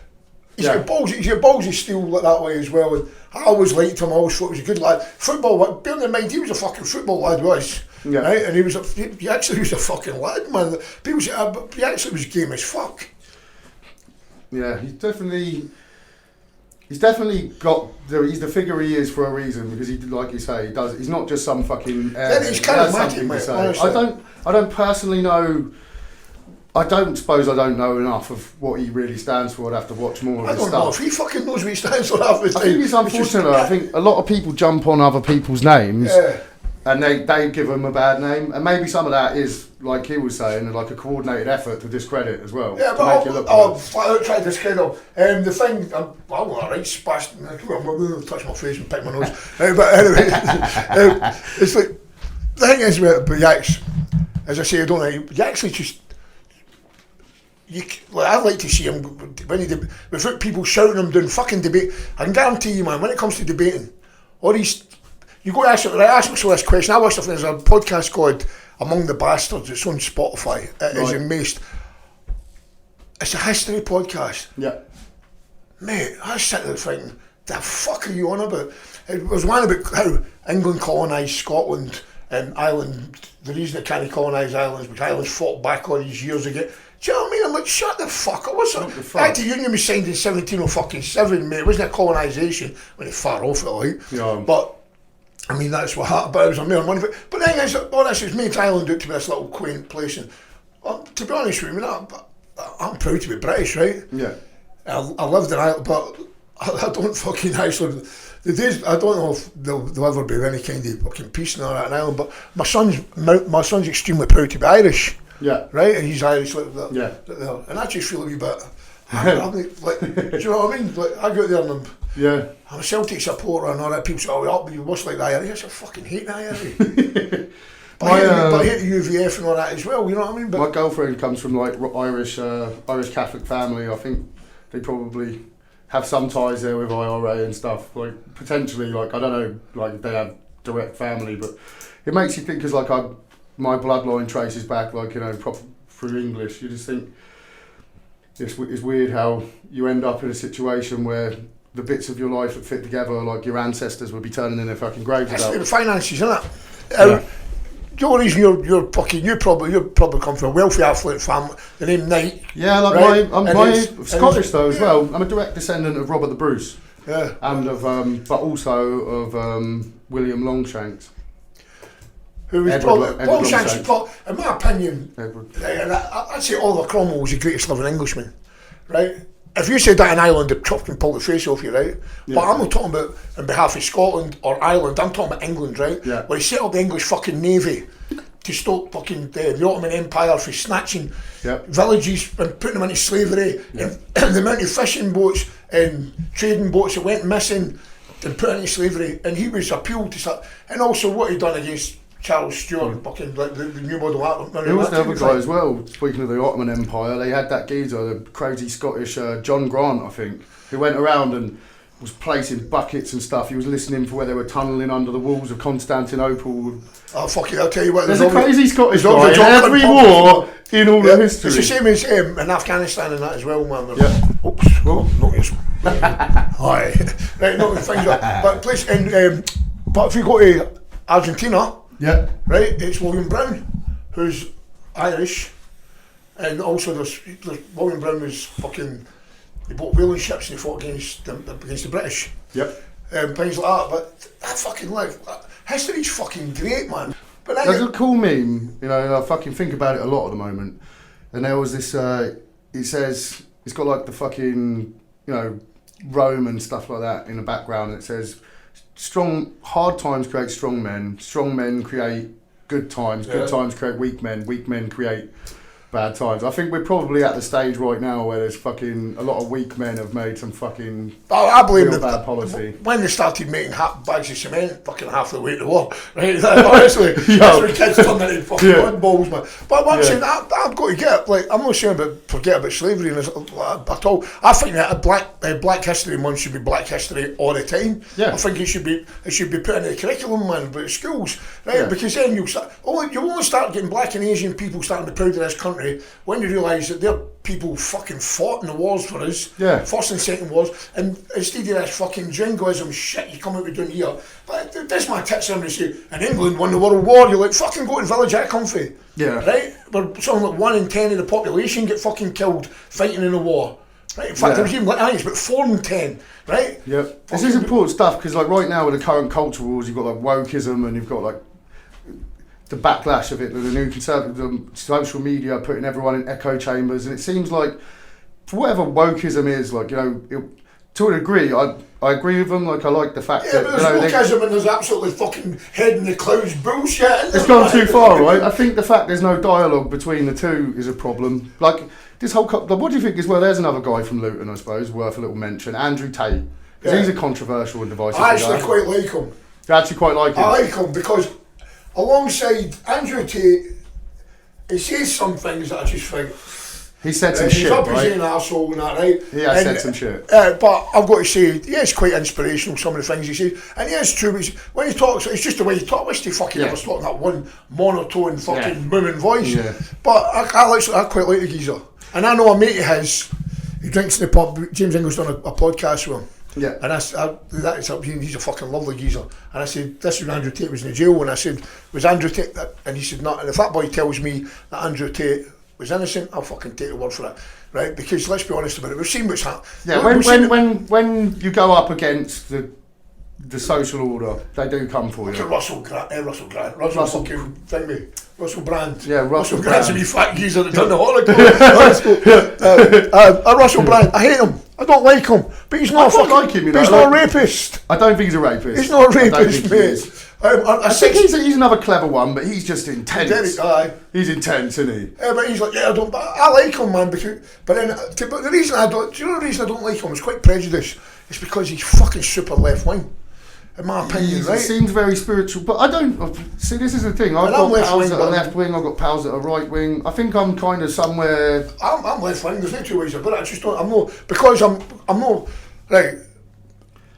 he's got balls of steel like that way as well, and I always liked him, I always thought he was a good lad. Football, bearing in mind, he was a fucking football lad, right? And he actually was a fucking lad, man. People say, but he actually was game as fuck. Yeah, he's definitely got. He's the figure he is for a reason, because he, like you say, he does. He's not just some fucking. He's charismatic, mate. I don't personally know. I don't know enough of what he really stands for. I'd have to watch more of his stuff. I don't know if he fucking knows what he stands for. I think it's unfortunate. I think a lot of people jump on other people's names. And they give him a bad name, and maybe some of that is, like he was saying, like a coordinated effort to discredit as well. Yeah, but I'll flat out try to discredit him. The thing, I'm alright, spastic. I'm going to touch my face and pick my nose. But anyway, it's like, the thing is with Yaks, as I say, I don't know, you actually just, I'd like to see him, without people shouting him down fucking debate. I can guarantee you, man, when it comes to debating, all these, you go ask myself this question. I watched there's a podcast called Among the Bastards. It's on Spotify. It is amazing. It's a history podcast. Yeah. Mate, I was sitting there thinking, the fuck are you on about? It was one about how England colonised Scotland and Ireland. The reason it can't colonise Ireland was Ireland fought back all these years ago. Do you know what I mean? I'm like, shut the fuck up. What's that? The Act of Union was signed in 1707, mate. It wasn't a colonisation when it's far off it, like. Yeah. But I mean, that's what happened, but it was a mere money. But the thing is, all this is makes Ireland out to be this little quaint place. And to be honest with you, I'm proud to be British, right? Yeah. I lived in Ireland, but I don't fucking actually. The days, I don't know if there'll ever be any kind of fucking peace in Ireland, but my son's extremely proud to be Irish. Yeah. Right? And he's Irish like that. Yeah. And I just feel a wee bit. I'm like, do you know what I mean? Like, I go there and I'm a Celtic supporter and all that. People say, oh, you must like the Irish. I said, I fucking hate the Irish. But I hate the UVF and all that as well, you know what I mean? But my girlfriend comes from like Irish Catholic family. I think they probably have some ties there with IRA and stuff. Like, potentially, like, I don't know, like, they have direct family, but it makes you think, because like my bloodline traces back, like, you know, through English. You just think it's weird how you end up in a situation where the bits of your life that fit together, like your ancestors, would be turning in their fucking graves. It's the finances, isn't it? The only reason you probably come from a wealthy affluent family, the name Knight. Yeah, like right? I'm Scottish though as well. I'm a direct descendant of Robert the Bruce. Yeah. And of but also of William Longshanks. Who was probably Longshanks, in my opinion, I'd say Oliver Cromwell was the greatest living Englishman, right? If you said that in Ireland, they'd chop and pull the face off you, right? Yeah. But I'm not talking about on behalf of Scotland or Ireland, I'm talking about England, right? Yeah. Where he set up the English fucking navy to stop fucking the Ottoman Empire from snatching villages and putting them into slavery, and the amount of fishing boats and trading boats that went missing and put into slavery, and he was appealed to that, and also what he'd done against Charles Stuart, fucking like the new model. There was the other guy as well. Speaking of the Ottoman Empire, they had that geezer, the crazy Scottish John Grant, I think, who went around and was placing buckets and stuff. He was listening for where they were tunnelling under the walls of Constantinople. Oh fuck it! I'll tell you what. There's a crazy Scottish guy in every war in all the history. It's the same as in Afghanistan and that as well, man. Oops. Oh, not this one. Hi. Right, not the things like. But please, but if you go to Argentina. Yeah. Right, it's William Brown, who's Irish, and also there's William Brown was fucking, they bought whaling ships and he fought against the British. Yep. Things like that, but I fucking like, history's fucking great, man. But there's a cool meme, you know, I fucking think about it a lot at the moment, and there was this, it says, it's got like the fucking, you know, Rome and stuff like that in the background, and it says, hard times create strong men create good times create weak men create bad times. I think we're probably at the stage right now where there's fucking a lot of weak men have made some fucking I blame real bad policy. When they started making bags of cement fucking half the way to the war, right? Honestly, that's when kids turned into fucking oddballs, man. But what I'm saying, I've got to get, like, I'm not saying forget about slavery at all. I think that Black History Month should be Black History all the time. Yeah. I think it should be put in the curriculum, man, but schools, right? Yeah. Because then you'll only start getting black and Asian people starting to be proud of this country when you realise that their people fucking fought in the wars for us, first and second wars, and instead of this fucking jingoism shit you come out with down here, but this my tip somebody say, in England won the World War, you're like, fucking go to the village I come from, right? Where something like 1 in 10 of the population get fucking killed fighting in a war. Right? In fact, there was even like, I think it's about 4 in 10, right? Yeah. This is important stuff because, like, right now with the current culture wars, you've got like wokeism and you've got like the backlash of it, the new conservatism, social media putting everyone in echo chambers, and it seems like for whatever wokeism is, like, you know, to a degree, I agree with them. Like, I like the fact that, but there's wokeism and there's absolutely fucking head in the clouds bullshit. It's gone too far, right? I think the fact there's no dialogue between the two is a problem. Like, this whole what do you think is, well, there's another guy from Luton, I suppose, worth a little mention, Andrew Tate. He's a controversial and divisive guy. I actually quite like him. You actually quite like him? I like him because alongside Andrew Tate, he says some things that I just think. He said some he's shit, up right? He's an arsehole and that, right? He has said some shit. But I've got to say, he is quite inspirational, some of the things he says. And he is true, when he talks, it's just the way he talks. I wish he fucking ever talking that one monotone fucking booming voice. Yeah. But I quite like the geezer. And I know a mate of his, he drinks in the pub, James Ingle's done a podcast with him. Yeah. And he's a fucking lovely geezer. And I said, this is when Andrew Tate was in the jail. And I said, was Andrew Tate? And he said, no. And if that boy tells me that Andrew Tate was innocent, I'll fucking take the word for it. Right? Because let's be honest about it, we've seen what's happened. Yeah, when you go up against the social order, they do come for you. Look at Russell Brand. Yeah, Russell Brand. Brand's a wee fat geezer that done the Holocaust. Russell Brand, I hate him. I don't like him. But he's not like him, you know. He's not a rapist. I don't think he's a rapist. He's not a rapist, mate. I think he's another clever one, but he's just intense. He's intense, isn't he? Yeah, but he's like, I like him, man. But the reason I don't, do you know the reason I don't like him? It's quite prejudice. It's because he's fucking super left wing. In my opinion, right? He seems very spiritual, but I don't see. This is the thing. I've got pals that are left wing. I've got pals that are right wing. I think I'm kind of somewhere. I'm left wing. There's no two ways about it. I just don't. I'm not because I'm not right.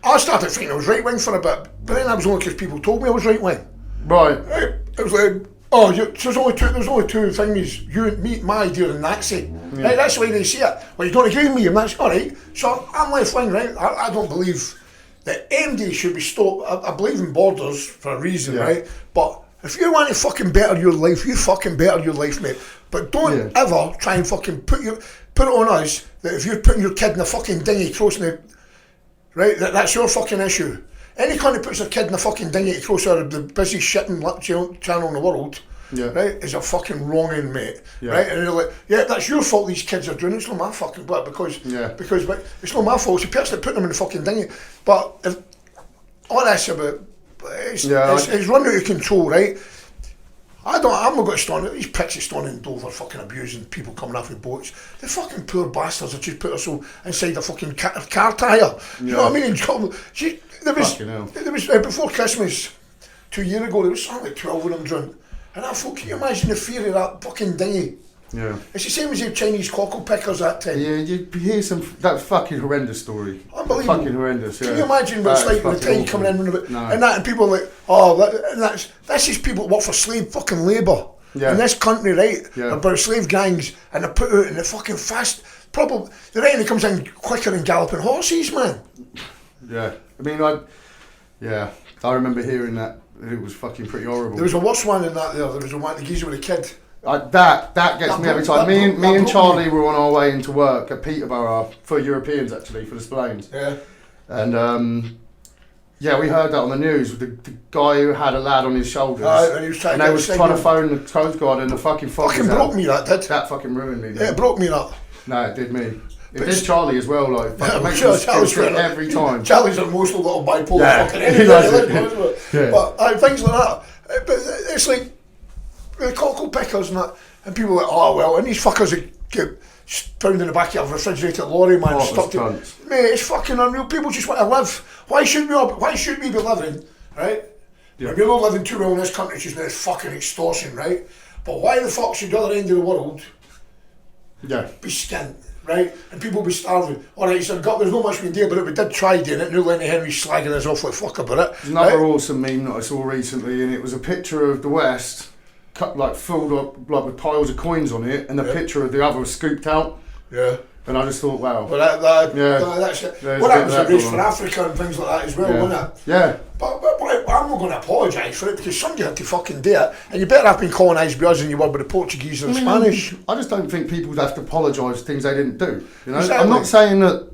I started thinking I was right wing for a bit, but then that was only because people told me I was right wing. Right. It was like, there's only two things. You and me, my idea of Nazi. Yeah. Right, that's the way they see it. Well, you don't agree with me, and that's all right. So I'm left wing, right? I don't believe that MD should be stopped. I believe in borders for a reason, right? But if you want to fucking better your life, you fucking better your life, mate. But don't ever try and fucking put it on us that if you're putting your kid in a fucking dinghy crossing the, right, that's your fucking issue. Any cunt who puts their kid in a fucking dinghy to cross out of the busiest shitting channel in the world, right, is a fucking wronging, mate. Right? And they're like, that's your fault these kids are doing it. It's not my fucking fault because it's not my fault. It's the person that put them in the fucking dinghy. But if, all this about it's run out of control, right? I'm not going to stand it. These pricks that stand in Dover fucking abusing people coming off with boats. The fucking poor bastards that just put us all inside a fucking car tyre. You know what I mean? There was before Christmas 2 years ago, there was something like 12 of them drunk. And I thought, can you imagine the fear of that fucking dinghy? Yeah. It's the same as the Chinese cockle pickers that time. Yeah, you hear that fucking horrendous story. Unbelievable. Fucking horrendous, Can you imagine what it's like when the tide coming in and people are like, this is people that work for slave fucking labour. In this country, right? About slave gangs and they're put out in the fucking fast, probably, the rain comes in quicker than galloping horses, man. Yeah. I mean, I remember hearing that. It was fucking pretty horrible. There was a worse one than that there. There was a one, the geezer with a kid. That gets me every time. Me and Charlie were on our way into work at Peterborough for Europeans, actually, for the Splains. Yeah. And we heard that on the news. The guy who had a lad on his shoulders. And they was trying to phone the Coast Guard and the fucking fog. Fucking broke me, that did. That fucking ruined me. Yeah, it broke me, that. No, it did me. It did Charlie as well, like, it makes me scared every time. Charlie's an emotional little bipolar fucking anyway. But things like that. But it's like the cockle pickers and that. And people are like, oh well, and these fuckers that get found in the back of a refrigerated lorry, man, stuck to... Mate, it's fucking unreal. People just want to live. Why should we be living, right? Yeah. We're not living too well in this country just now, it's fucking extortion, right? But why the fuck should the other end of the world be skint, right? And people be starving. Alright, so there's not much we can do about it. We did try doing it. Now Lenny Henry's slagging us off like fuck about it. There's another awesome meme that I saw recently, and it was a picture of the West cut like filled up like with piles of coins on it, and the picture of the other was scooped out. Yeah. And I just thought, wow. Well, that's it. What happens to race for Africa and things like that as well, wasn't it? Yeah. But I'm not going to apologise for it because somebody had to fucking do it, and you better have been colonised by us than you were by the Portuguese and the Spanish. I just don't think people have to apologise for things they didn't do. You know, exactly. I'm not saying that.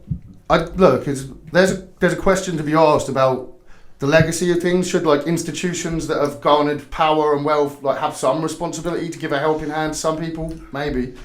There's a question to be asked about the legacy of things. Should like institutions that have garnered power and wealth like have some responsibility to give a helping hand to some people? Maybe.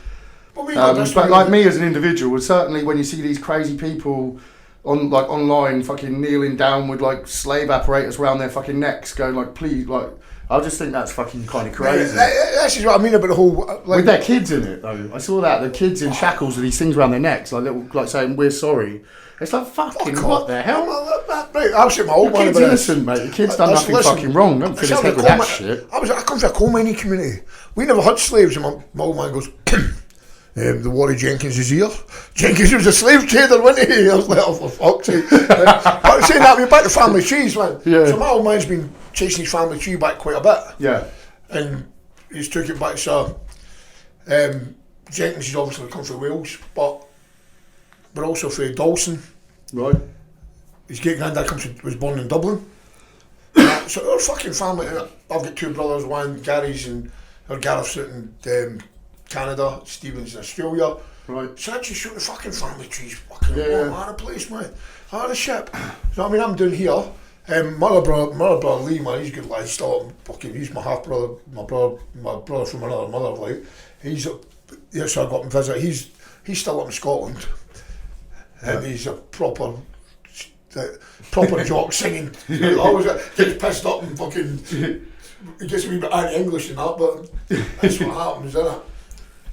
But like me as an individual, certainly when you see these crazy people online fucking kneeling down with like slave apparatus around their fucking necks going like please, like I just think that's fucking kind of crazy. That's just what I mean about the whole with their kids in it though. I saw that the kids in shackles with these things around their necks like little like saying we're sorry. It's like fucking what the hell? Right, I'll say my old man. Kid's innocent, mate. The kid's done nothing fucking wrong. Don't fill his head with that shit. I come from a coal mining community. We never had slaves, and my old man goes. The Warren Jenkins is here. Jenkins was a slave trader, wasn't he? I was like, oh, for fuck's sake. But saying that, we're back to family trees, man. Yeah. So my old man's been chasing his family tree back quite a bit. Yeah. And he's took it back, so Jenkins is obviously come from Wales, but we're also from Dawson. Right. His great granddad was born in Dublin. So our fucking family, I've got two brothers, one Gary's and Gareth's out in Canada, Stephen's in Australia. Right. So I just shoot the fucking family trees fucking all over the place, man. Out of the ship. You know what I mean? I'm down here. My other brother Lee, man, he's good lad. He's still fucking, he's my half brother, my brother from another mother, like. He's so I got him visit. He's still up in Scotland. And he's a proper jock singing. He always gets pissed up and fucking he gets a wee bit anti-English and that, but that's what happens, isn't it?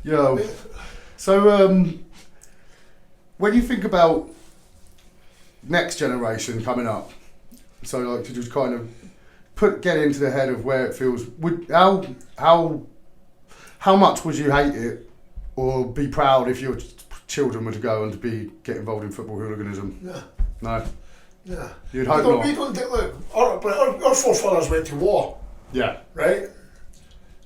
Yeah. So when you think about next generation coming up, so like to just kind of get into the head of where it feels, how much would you hate it or be proud if your children were to go and to get involved in football hooliganism? Yeah. No. Yeah. You'd hope not. We don't think, look, our forefathers went to war. Yeah. Right?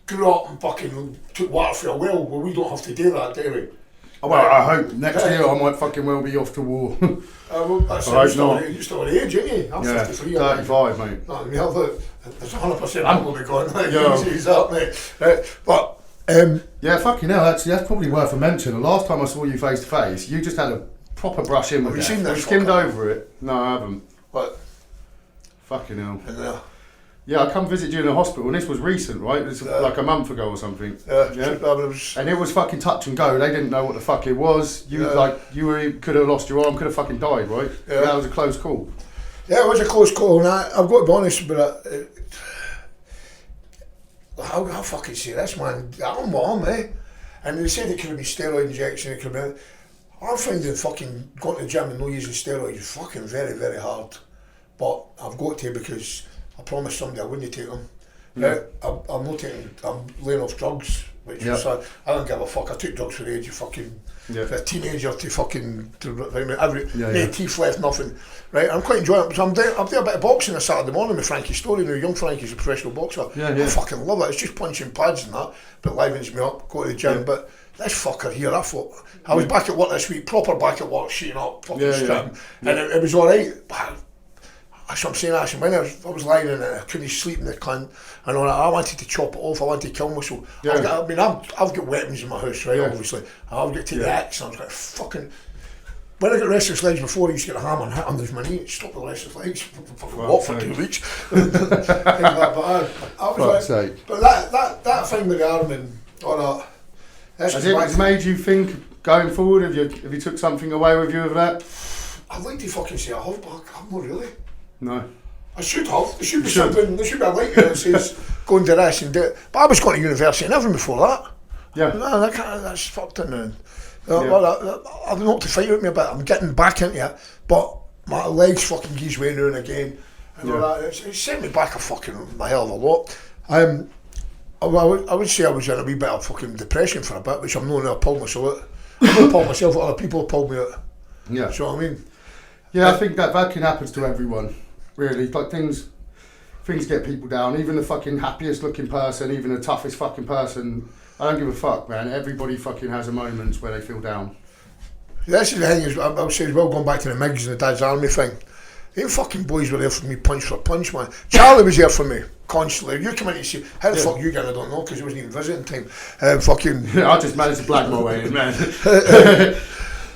Grew up and fucking took water for a well, well we don't have to do that, do we? Oh, well, I hope next year I might fucking well be off to war. Well, that's you're still an age, ain't you? I'm 53. 35, mate. No, I mean, there's 100% I'm going to be going, like, ease up, mate. But, yeah, fucking hell, that's probably worth a mention. The last time I saw you face to face, you just had a proper brush in with it. Have you skimmed over it? No, I haven't. What? Fucking hell. Yeah, I come visit you in the hospital, and this was recent, right? It was like a month ago or something. Yeah. And it was fucking touch and go. They didn't know what the fuck it was. You could have lost your arm, could have fucking died, right? Yeah. That was a close call. Yeah, it was a close call, and I've got to be honest about it. How fucking say this, man? I'm mom, eh? And they said it could have been steroid injection, it could have been... I'm finding fucking going to the gym and not using steroids is fucking very, very hard. But I've got to because I promised somebody I wouldn't take them. I'm not taking, I'm laying off drugs, which is sad. I don't give a fuck. I took drugs for the age of fucking, for a teenager to fucking, no teeth left, nothing. Right, I'm quite enjoying it. So I'm doing a bit of boxing on Saturday morning with Frankie Story. Now, young Frankie's a professional boxer. I fucking love it. It's just punching pads and that, but livens me up, go to the gym. But this fucker here, I thought, I was back at work this week, proper back at work, sheeting up, fucking stripping. And it was alright. That's what I'm saying, actually, when I was lying in it, I couldn't sleep in the cunt, and I wanted to chop it off, I wanted to kill myself. I've got weapons in my house, right, obviously. I've got to take the axe, and I was like, fucking... When I got restless legs before, I used to get a hammer and hit under my knee, stop the restless legs, fucking walk for 2 weeks. But I was like... But that thing with the arm and all that... Has it made you think, going forward, have you took something away with you of that? I'd like to fucking say I have, but I'm not really. No. I should have. There should be something, there should be a light that says go and do this and do it. But I was going to university and everything before that. Yeah. No, that's fucked in there. I've not to fight with me a bit. I'm getting back into it, but my legs fucking gives way now and again. And all that. It's sent me back a hell of a lot. I would say I was in a wee bit of fucking depression for a bit, which I'm not going to pull myself out. I'm not pull myself out, other people have pulled me out. Yeah. Do you know what I mean? Yeah, I think that can happen to everyone, really. Like things get people down. Even the fucking happiest looking person, even the toughest fucking person, I don't give a fuck, man. Everybody fucking has a moments where they feel down. This is the thing, is I would say as well, going back to the Migs and the Dad's Army thing, them fucking boys were there for me punch for punch, man. Charlie was there for me constantly. You come in to see how the fuck you get, I don't know, because it wasn't even visiting time. I just managed to blag my way in, man.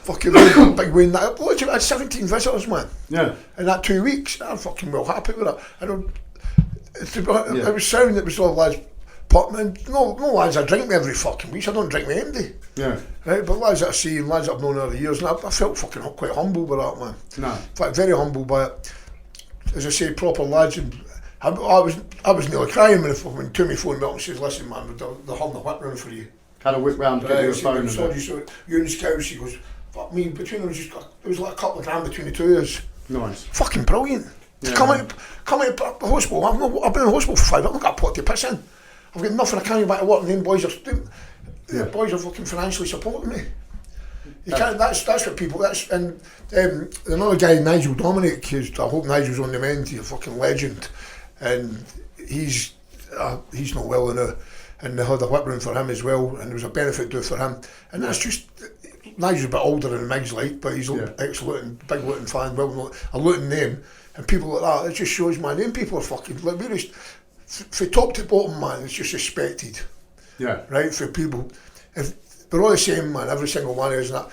Fucking big win. I had 17 visitors, man. Yeah. In that 2 weeks, I'm fucking well happy with that. It was sound. It was all lads. No lads I drink me every fucking week. I don't drink me empty. Yeah. Right, but lads that I see and lads that I've known over the years, and I felt fucking quite humble with that, man. No. In fact, very humble by it. As I say, proper lads. And I was nearly crying when Toomey phoned me up and says, "Listen, man, they're holding the whip round for you." Had a whip round to give you a phone. So you're in the scouts. He goes, "Fuck me." Between them, there was like a couple of grand between the two of us. Nice. Fucking brilliant. Yeah. Come out the hospital. I've been in the hospital for 5 years. I've not got a pot to piss in. I've got nothing. I can't go back to work, and them boys are fucking financially supporting me. You can't. That's what people. And another guy, Nigel Dominic. I hope Nigel's on the mend. He's a fucking legend, and he's not well now. And they had a whip round for him as well, and there was a benefit due for him. And that's just. Nigel's a bit older than Miggs like, but he's ex-Luton, big Luton fan, well, a Luton name, and people like that. It just shows, man. Them people are fucking like we're just. From top to bottom, man, it's just respected. Yeah. Right, for people. If they're all the same, man, every single one is that.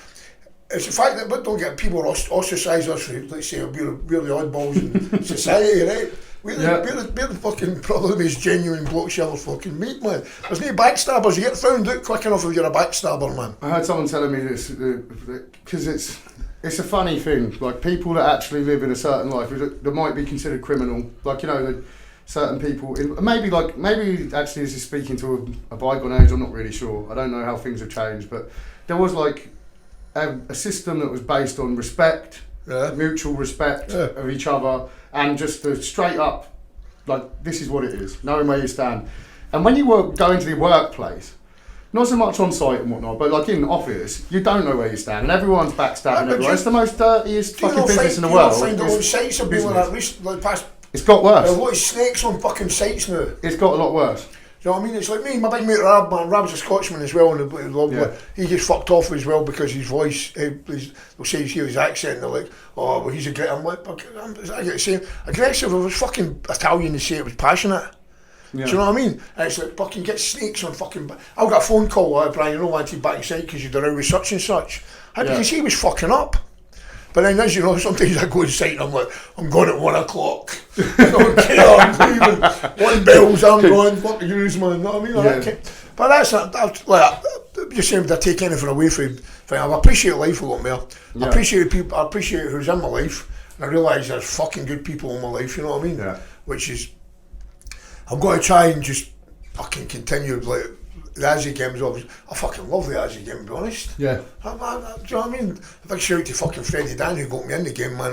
It's the fact that we don't get people ostracise us for, let's say, we're the oddballs in society, right? We're the fucking probably most genuine blokes you ever fucking meet, man. There's no backstabbers. You get found out quick enough if you're a backstabber, man. I heard someone telling me this, because it's a funny thing. Like, people that actually live in a certain life that might be considered criminal, like, you know, certain people, maybe actually this is speaking to a bygone age, I'm not really sure. I don't know how things have changed, but there was like a system that was based on respect, mutual respect of each other, and just the straight up, like, this is what it is, knowing where you stand. And when you go into the workplace, not so much on site and whatnot, but like in the office, you don't know where you stand, and everyone's backstabbing everyone. It's the most dirtiest fucking business in the world. Do you not find the sites have been like that like past? It's got worse. There are a lot of snakes on fucking sites now. It's got a lot worse. You know what I mean? It's like me, my big mate Rab, man. Rab's a Scotsman as well, and he gets fucked off as well because his voice, they'll say you hear his accent, and they're like, oh, well, he's aggressive. I'm like, I get the same. Aggressive, if it was fucking Italian, they say it was passionate. Yeah. Do you know what I mean? And it's like, fucking get snakes on fucking... I got a phone call, Brian, you know, I wanted back inside because you'd around with such and such. Because he was fucking up. But then, as you know, sometimes I go inside and I'm like, I'm going at 1 o'clock. I don't care, I'm leaving. One bells, I'm going, fuck you, man. You know what I mean? Yeah. But that's like, you're saying I take anything away from I appreciate life a lot more. Yeah. I appreciate people, I appreciate who's in my life. And I realise there's fucking good people in my life, you know what I mean? Yeah. Which is, I'm going to try and just fucking continue, like, the Aussie games, obviously. I fucking love the Aussie game, to be honest. Yeah. Do you know what I mean? A big shout out to fucking Freddie Dan who got me in the game, man.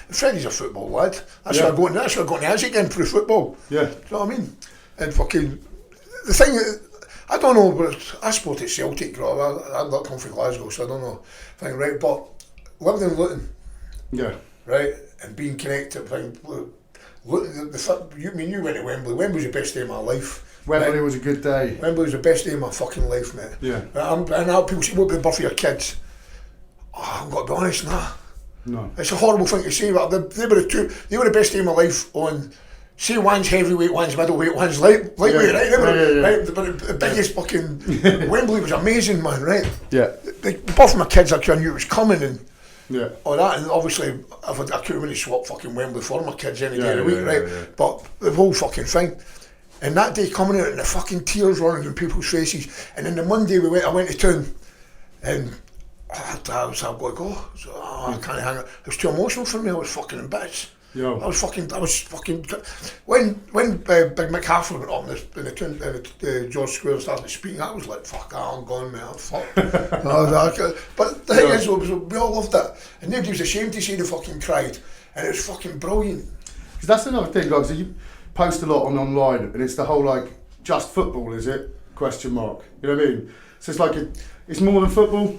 Freddie's a football lad. That's why I got in the Aussie game through football. Yeah. Do you know what I mean? And fucking, the thing, I don't know, but I sport at Celtic, I'm not come from Glasgow, so I don't know. Right, but living in Luton. Yeah. Right, and being connected, Luton, you went to Wembley. Wembley was the best day of my life. Wembley was a good day. Wembley was the best day of my fucking life, mate. Yeah. And now people say, what about the birth of your kids? Oh, I've got to be honest, nah. No. It's a horrible thing to say, but they were the best day of my life on, say one's heavyweight, one's middleweight, one's lightweight, right? Right? But the biggest fucking, Wembley was amazing, man, right? Yeah. The birth of my kids, I knew it was coming, and all that, and obviously I couldn't really swap fucking Wembley for my kids any day of the week, right? Yeah. But the whole fucking thing. And that day coming out and the fucking tears running down people's faces, and then the Monday I went to town, and I've got to go. So, I can't hang it. It was too emotional for me. I was fucking in bits. Yeah. I was fucking. When Big Mick Halford went up in the George Square and started speaking, I was like, fuck, I'm gone, man. Fuck. But the thing is, we all loved it, and nobody was ashamed to say they fucking cried, and it was fucking brilliant. Because that's another thing, like, so you post a lot online, and it's the whole like, just football, is it? Question mark. You know what I mean? So it's like it's more than football.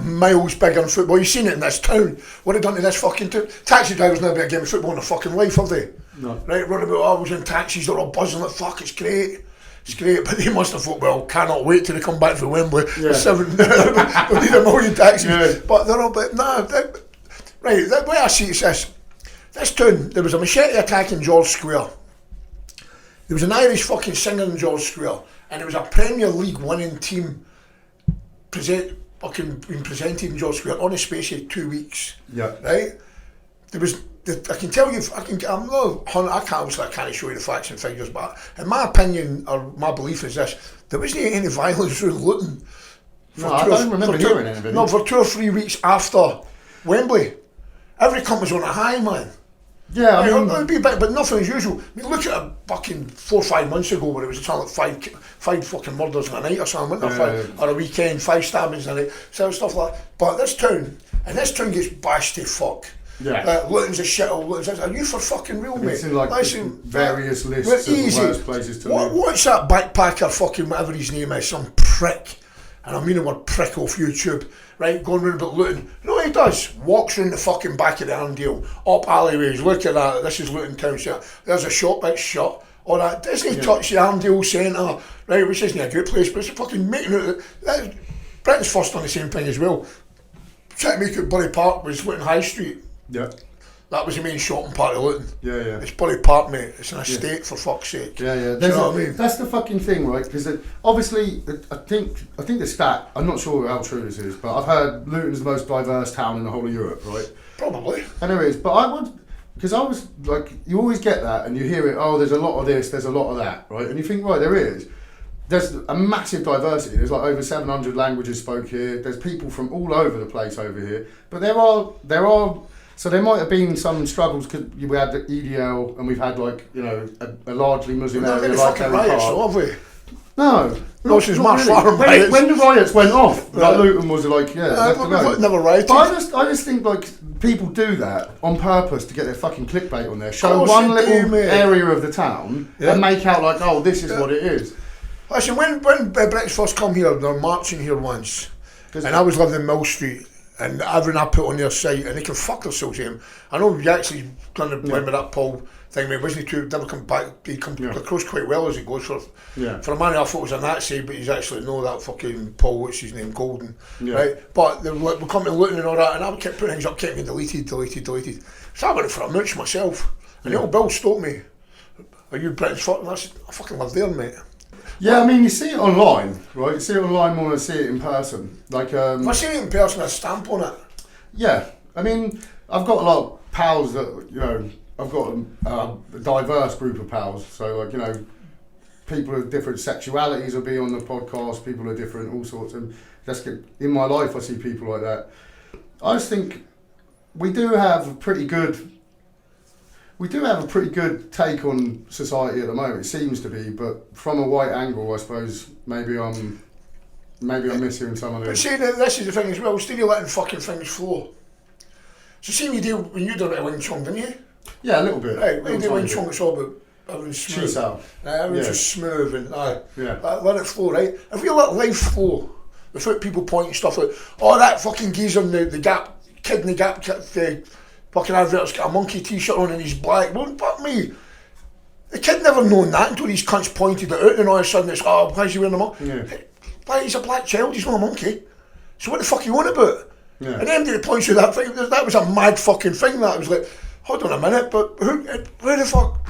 Miles bigger than football. You've seen it in this town. What have done to this fucking town? Taxi drivers never been a game of football in their fucking life, have they? No. Right, running about, I was in taxis, they're all buzzing like, fuck, it's great. It's great, but they must have thought, well, cannot wait till they come back from Wembley. Yeah. They'll need a million taxis. Yeah. But they're all, right, the way I see it is this town, there was a machete attack in George Square. There was an Irish fucking singer in George Square, and there was a Premier League winning team being presented in George Square on a space of 2 weeks. Yeah. Right? There was, I can tell you, I can't show you the facts and figures, but in my opinion, or my belief is this, there wasn't any violence through Luton. I don't remember hearing anything. No, for 2 or 3 weeks after Wembley. Every company was on a high, man. Yeah, I mean, it would be a bit, but nothing as usual. I mean, look at a fucking 4 or 5 months ago where it was something like five fucking murders in a night or something, wasn't there? Or a weekend, 5 stabbings in a night, so stuff like that. But this town gets bashed to fuck. Yeah. Luton's a shithole. Luton's are you for fucking real, mate? It's in like various lists of the worst places to live. What's that backpacker fucking whatever his name is, some prick, and I mean the word prick off YouTube, right, going round about Luton. You know what he does? Walks round the fucking back of the Arndale, up alleyways, look at that, this is Luton Town Centre, there's a shop that's shut, all that, doesn't he touch the Arndale Centre, right, which isn't a good place, but it's fucking making it, Britain's first on the same thing as well. Trying to make it Bury Park was Luton High Street. Yeah. That was the main shopping part of Luton. Yeah, yeah. It's Bury Park, mate. It's an estate, for fuck's sake. Yeah, yeah. Do you know what I mean? That's the fucking thing, right? Because obviously, I think the stat, I'm not sure how true this is, but I've heard Luton's the most diverse town in the whole of Europe, right? Probably. And there is, but I would, because I was like, you always get that and you hear it, oh, there's a lot of this, there's a lot of that, right? And you think, right, there is. There's a massive diversity. There's like over 700 languages spoke here. There's people from all over the place over here. But there are. So there might have been some struggles because we had the EDL and we've had like, you know, a largely Muslim area like fucking riots, have we? No. No, she's my farm riots. When the riots went off, like Luton was like, never rioted. But I just think like people do that on purpose to get their fucking clickbait on there. Show one little area of the town and make out like, oh, this is what it is. Listen, when Brits first come here, they were marching here once, and I was living in Mill Street. And everyone I put on their site, and they can fuck themselves in. I know you actually done the with that Paul thing, but wasn't he never come back, he come across quite well as he goes for a man I thought was a Nazi, but he's actually that fucking Paul, what's his name, Golden, right? But they were coming to Luton and all that, and I kept putting things up, kept getting deleted. So I went for a mooch myself, and the old Bill stopped me. Are you British fuck? And I said, I fucking live there, mate. Yeah, I mean, you see it online, right? You see it online more than see it in person. Like, if I see it in person, I stamp on it. Yeah, I mean, I've got a lot of pals that, you know, I've got a diverse group of pals. So, like, you know, people of different sexualities will be on the podcast, people are different, all sorts. And that's in my life, I see people like that. I just think we do have a pretty good take on society at the moment. It seems to be, but from a white angle, I suppose maybe I'm mishearing some of it. But see, this is the thing as well. Still, you're letting fucking things flow. So, see, when you done it at Wing Chun, didn't you? Yeah, a little bit. Right, when you do Wing Chun, it's all about everyone's smooth. Everyone's just smooth and let it flow, right? If we let life flow, without people pointing stuff out, oh, that fucking geezer in the Gap, kid in the Gap, fucking advert's got a monkey t-shirt on and he's black. Well, fuck me. The kid never known that until these cunts pointed it out and all of a sudden it's, oh, why is he wearing a monkey? Yeah. He's a black child, he's not a monkey. So what the fuck are you on about? Yeah. And then they points to that thing, that was a mad fucking thing that. I was like, hold on a minute, but where the fuck?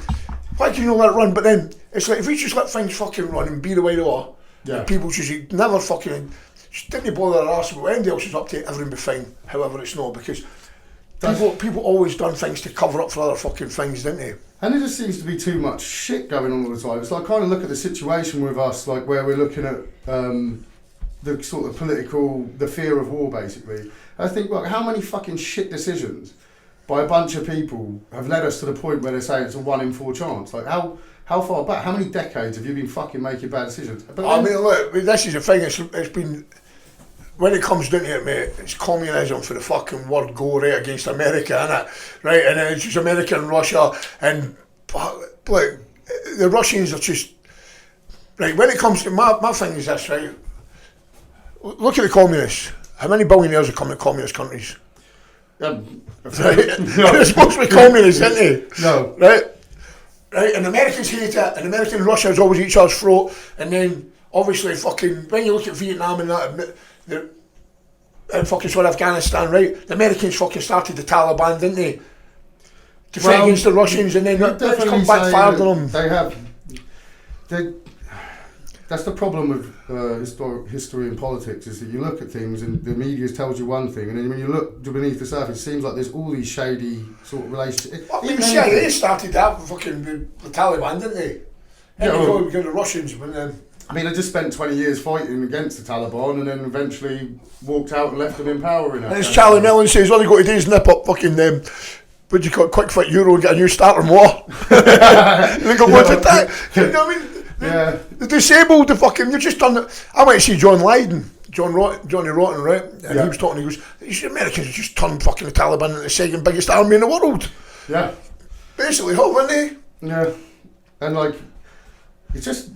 Why can you not let it run? But then, it's like, if we just let things fucking run and be the way they are, and people just never fucking, didn't bother their arse about anything else is up to it, everything be fine, however it's not, because people always done things to cover up for other fucking things, didn't they? And there just seems to be too much shit going on all the time. It's like, kind of look at the situation with us, like where we're looking at the sort of the fear of war, basically. I think, like, how many fucking shit decisions by a bunch of people have led us to the point where they're saying it's a 1 in 4 chance. Like how far back? How many decades have you been fucking making bad decisions? But I mean, look, this is the thing. It's been, when it comes down to it, mate, it's communism for the fucking word go, right, against America, innit? Right, and it's just America and Russia, and like the Russians are just right. When it comes to my thing is this, right? Look at the communists. How many billionaires have come to communist countries? right? No. It's mostly communists, isn't it? No. Right, and Americans hate it, and America and Russia is always each other's throat, and then obviously fucking, when you look at Vietnam and that, and fucking sort of Afghanistan, right, the Americans fucking started the Taliban, didn't they? To fight against the Russians, and then it's come backfired on them. That's the problem with history and politics, is that you look at things and the media tells you one thing, and then when you look beneath the surface, it seems like there's all these shady sort of relationships. I mean, CIA started that fucking the Taliban, didn't they? And because the Russians, but then. I mean, I just spent 20 years fighting against the Taliban, and then eventually walked out and left them in power. And as Charlie Mellon says, all you got to do is nip up fucking what do you call it, Quick Fit Euro and get a new starter motor. They got one attack. You know what I mean? The disabled, the fucking, they've just done it. I went to see John Lydon, Johnny Rotten, right? And he was talking, he goes, these Americans have just turned fucking the Taliban into the second biggest army in the world. Yeah. Basically, weren't they? Yeah. And like, it's just,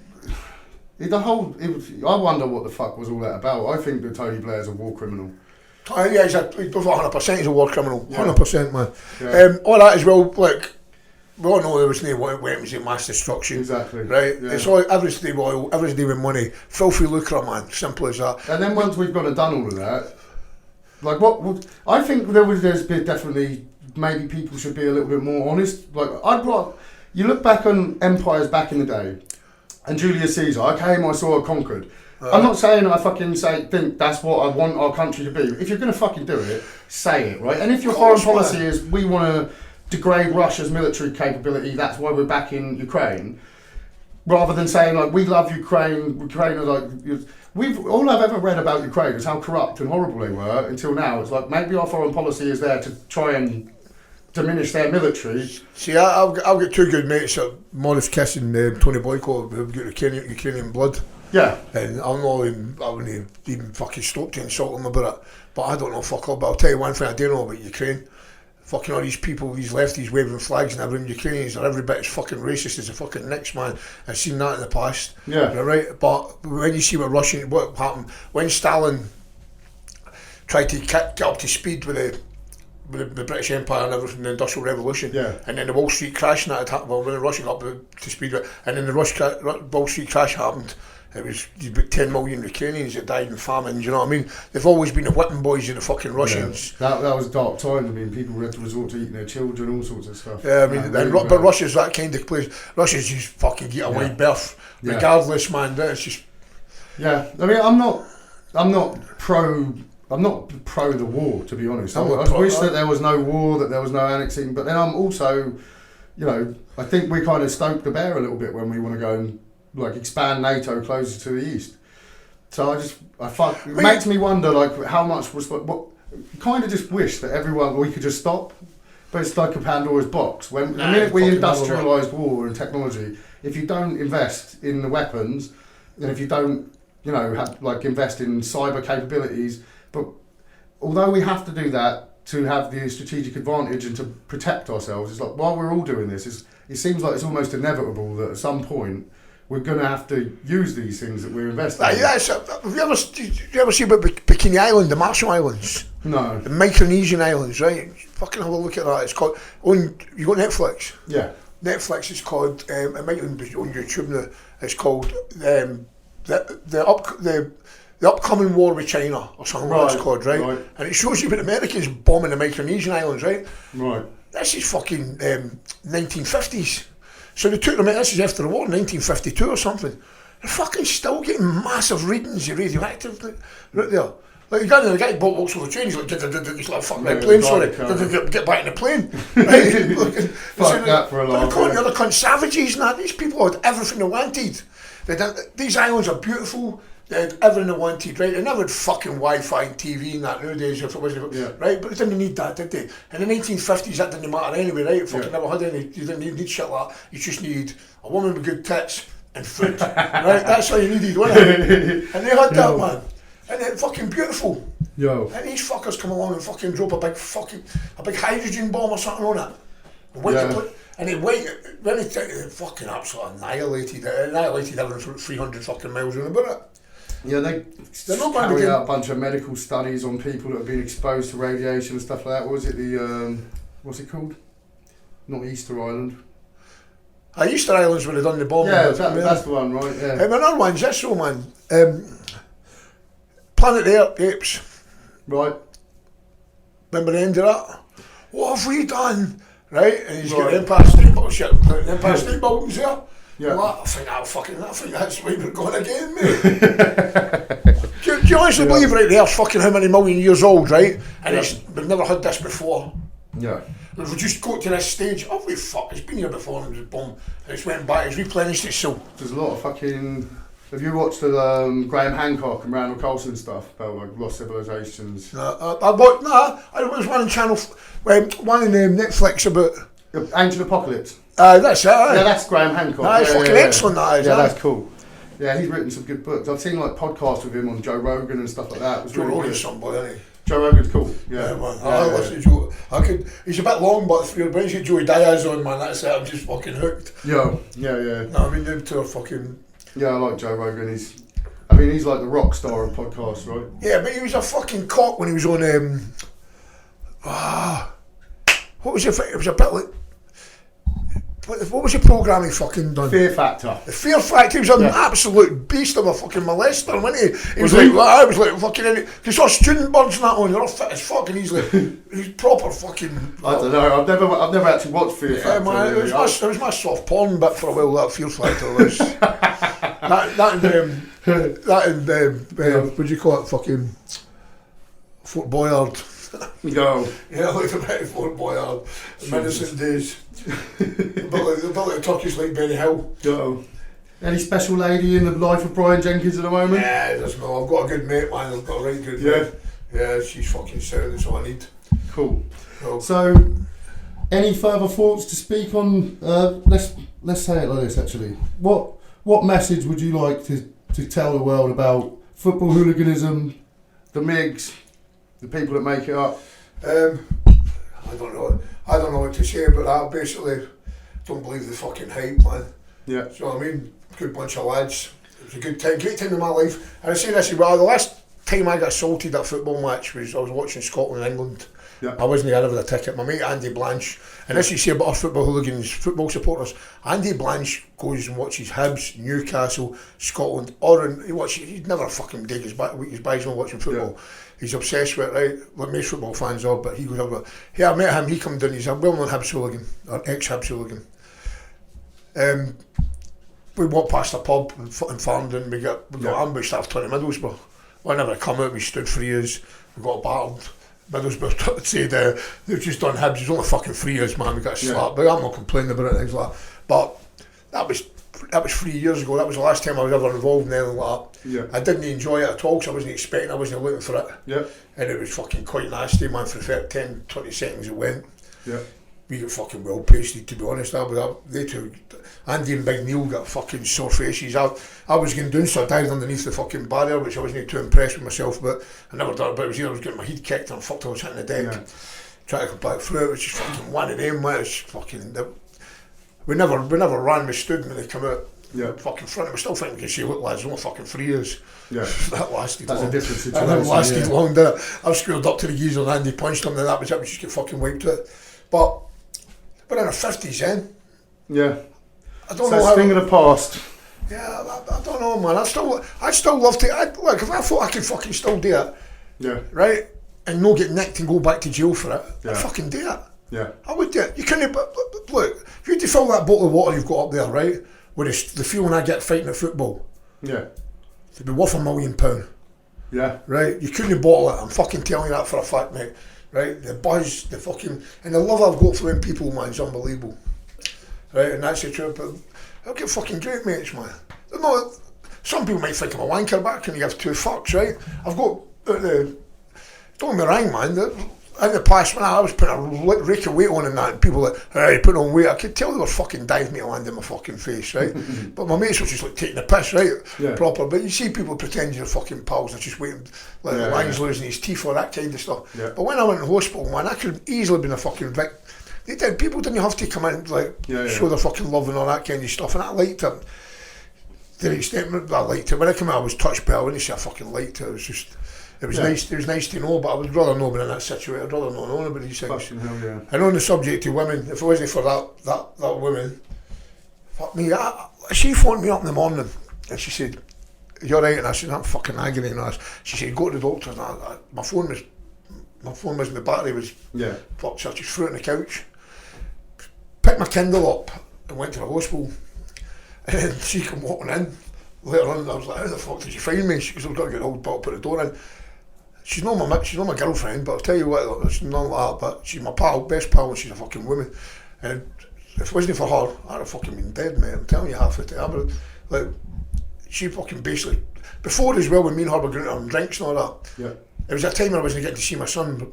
I wonder what the fuck was all that about. I think that Tony Blair's a war criminal. Yeah, he's 100%, he's a war criminal. 100%, man. Yeah. All that as well, like, we all know there was no weapons of mass destruction. Exactly. Right? Yeah. It's all everything to do with oil, everything to do with money. Filthy lucre, man. Simple as that. And then once we've gone and done all of that, like what I think there's definitely, maybe people should be a little bit more honest. Like you look back on empires back in the day, and Julius Caesar, I came, I saw, I conquered. I'm not saying I fucking think that's what I want our country to be. If you're going to fucking do it, say it, right? And if your foreign policy is, we want to degrade Russia's military capability, that's why we're back in Ukraine, rather than saying, like, we love Ukraine are like... all I've ever read about Ukraine is how corrupt and horrible they were until now. It's like, maybe our foreign policy is there to try and diminish their military. See, I've got two good mates, Maurice Kiss and Tony Boyko, who've got Ukrainian blood. Yeah. And I wouldn't even fucking stop to insult them about it. But I don't know fuck all. But I'll tell you one thing I do know about Ukraine. Fucking all these people, these lefties waving flags and everything, Ukrainians are every bit as fucking racist as the fucking next man. I've seen that in the past. Yeah. Right? But when you see what happened, when Stalin tried to get up to speed with the British Empire and everything, the Industrial Revolution, and then the Wall Street crash, and that happened, well, when Russia got up to speed with it, and then the Wall Street crash happened, it was about 10 million Ukrainians that died in famine, do you know what I mean? They've always been the whipping boys of the fucking Russians. Yeah. That was dark time. I mean, people had to resort to eating their children, all sorts of stuff. Yeah, I mean, but Russia's that kind of place. Russia's just fucking get a wide berth, regardless, man. It's just... Yeah, I mean, I'm not pro the war, to be honest. I wish that there was no war, that there was no annexing, but then I'm also, I think we kind of stoke the bear a little bit when we want to go and like expand NATO closer to the east. So it makes me wonder, like, how much was kind of just wish that we could just stop, but it's like a Pandora's box. The minute we industrialise war and technology, if you don't invest in the weapons, and if you don't, invest in cyber capabilities, but although we have to do that to have the strategic advantage and to protect ourselves, it's like while we're all doing this, it seems like it's almost inevitable that at some point we're going to have to use these things that we're investing in. Have you ever seen about Bikini Island, the Marshall Islands? No. The Micronesian Islands, right? Fucking have a look at that. It's called, you got Netflix? Yeah. Netflix is called, it might even be on YouTube now, it's called the upcoming war with China, or something like it's called, right? And it shows you about Americans bombing the Micronesian Islands, right? Right. This is fucking 1950s. So they took them out, this is after the war, 1952 or something. They're fucking still getting massive readings of radioactive right there. Like, the guy walks over the train, he's like, fuck my plane, sorry. Get back in the plane. Right? Fuck that for a long time. The other cunt savages and that. These people had everything they wanted. These islands are beautiful. They had everything they wanted, right? They never had fucking Wi-Fi and TV and that nowadays if it wasn't, right? But they didn't need that, did they? In the 1950s, that didn't matter anyway, right? Fucking never had any, you didn't need shit like that. You just need a woman with good tits and food, right? That's all you needed, wasn't it? And they had that, man. And they're fucking beautiful. Yo. And these fuckers come along and fucking drop a big hydrogen bomb or something on it. And when they fucking absolutely annihilated everything for 300 fucking miles around about it. Yeah, they're not carry out a bunch of medical studies on people that have been exposed to radiation and stuff like that. What was it, what's it called? Not Easter Island. Easter Island's where they done the bomb. Yeah, that's the one, right, yeah. Another one's this one, man. Planet of the Apes. Right. Remember the end of that? What have we done? Right? And he's got the Empire State Building shit. The Empire State Building's here. Yeah. Well, I think that's where we're going again, mate. do you honestly believe right there fucking how many million years old, right? And we've never had this before. Yeah. We just got to this stage, oh we fuck, it's been here before and it was a bomb. And it's went back, it's replenished itself. There's a lot of fucking... Have you watched the Graham Hancock and Randall Colson stuff about like lost civilizations? I was one on channel, one in Netflix about... Ancient Apocalypse. That's it. Yeah, that's Graham Hancock. It's fucking excellent, that is. Yeah, that's cool. Yeah, he's written some good books. I've seen like podcasts with him on Joe Rogan and stuff like that. It was Joe really Rogan's somebody, isn't he? Joe Rogan's cool. Yeah, man. I listen to Joe. He's a bit long, but when you get Joey Diaz on, man, that's it. I'm just fucking hooked. Yeah. No, I mean them two are fucking. Yeah, I like Joe Rogan. He's like the rock star of podcasts, right? Yeah, but he was a fucking cock when he was on. What was it? It was a bit like. What was the programme he fucking done? Fear Factor. The Fear Factor. He was an absolute beast of a fucking molester, wasn't he? He was like, I was like fucking. He saw student birds and that on. They're all fit as fuck, and he's like, he's proper fucking. I don't know. I've never actually watched Fear Factor. Man, really. It was my soft porn bit for a while. That Fear Factor was. What do you call it? Fucking Fort Boyard. No. Yeah, I looked about Fort Boyard. Innocent days. a bit like a Turkish like Benny Hill. No. Any special lady in the life of Brian Jenkins at the moment? Yeah, there's no. I've got a good mate, man. I've got a right good mate. Yeah, she's fucking sound. That's all I need. Cool. So, any further thoughts to speak on? Let's say it like this. Actually, what message would you like to tell the world about football hooliganism, the MIGs, the people that make it up? I don't know what to say, but I basically don't believe the fucking hype, man. Yeah. So I mean, good bunch of lads. It was a good time, great time in my life. And I say this, well, the last time I got assaulted at a football match was I was watching Scotland and England. Yeah. I wasn't there with a ticket. My mate Andy Blanche, and this you say about us football hooligans, football supporters. Andy Blanche goes and watches Hibs, Newcastle, Scotland, he'd never fucking dig his buys on watching football. Yeah. He's obsessed with it, right? Like most football fans are, but he goes over. Yeah, I met him. He come down. He's a well-known Hibs hooligan, or ex-Hibs hooligan. We walked past a pub in Farndon. We got ambushed after 20 Middlesbrough. We never come out. We stood for years. We got battled. Middlesbrough said they've just done Hibs. It's only fucking 3 years, man. We got slapped. But I'm not complaining about it. Things like that. But that was 3 years ago. That was the last time I was ever involved in anything like that. Yeah. I didn't enjoy it at all because I wasn't expecting, I wasn't looking for it. Yeah. And it was fucking quite nasty, man. For 10, 20 seconds it went. Yeah. We got fucking well pasted, to be honest. They two, Andy and Big Neil got fucking sore faces. I was going down, so I dived underneath the fucking barrier, which I wasn't too impressed with myself, but I never done it. But it was here, I was getting my head kicked and fucked, I was hitting the deck. Yeah. Trying to come back through it, which is fucking one of them, man. It's fucking. We never ran, we stood when they come out. Yeah. Fucking front. We still think we can see, look, lads, it's only fucking 3 years. Yeah. That lasted That's long. A different situation. That lasted long, did it? I've squared up to the geezer and Andy punched him, and that was it. We just get fucking wiped out. But we're in our 50s, then. Yeah. I don't know. It's a thing of the past. Yeah, I don't know, man. I'd still love to. Look, if I thought I could fucking still do it, yeah, right, and not get nicked and go back to jail for it, I'd fucking do it. Yeah. I would do it. You couldn't. Look, if you had to fill that bottle of water you've got up there, right, with the feeling I get fighting at football, yeah, it'd be worth £1 million. Yeah. Right? You couldn't bottle it. I'm fucking telling you that for a fact, mate. Right? The buzz, the fucking, and the love I've got for them people, man, is unbelievable. Right? And that's the truth. But I'll get fucking great mates, man. No, some people might think I'm a wanker, but I can give two fucks, right? I've got the, don't get me wrong, man, in the past when I was putting a rake of weight on and that, and people like, hey, you put on weight, I could tell they were fucking diving me to land in my fucking face, right? But my mates were just like taking the piss, right? Proper. But you see people pretend you're fucking pals, they're just waiting, like Lang's losing his teeth or that kind of stuff. But when I went to hospital, man, I could have easily been a fucking victim. People didn't have to come in, like, show their fucking love and all that kind of stuff, and I liked it. To the extent I liked it. When I came out, I was touched by it. I wouldn't say I fucking liked it. It was just, it was nice. It was nice to know, but I would rather know being in that situation. I'd rather not know about these things. Fucking hell, yeah. And on the subject of women, if it wasn't for that woman, fuck me, she phoned me up in the morning and she said, "You're right," and I said, "I'm fucking agony." And she said, "Go to the doctor." And my phone wasn't, the battery was fucked, so I just threw it on the couch, picked my Kindle up and went to the hospital. And then she came walking in later on, and I was like, "How the fuck did you find me?" She goes, "I've got to get old Paul, put the door in." She's not my girlfriend, but I'll tell you what, she's not like that, but she's my pal, best pal, and she's a fucking woman. And if it wasn't for her, I'd have fucking been dead, mate. I'm telling you half the time. Like, she fucking basically, before as well, when me and her were going out on drinks and all that, there was a time when I wasn't getting to see my son, but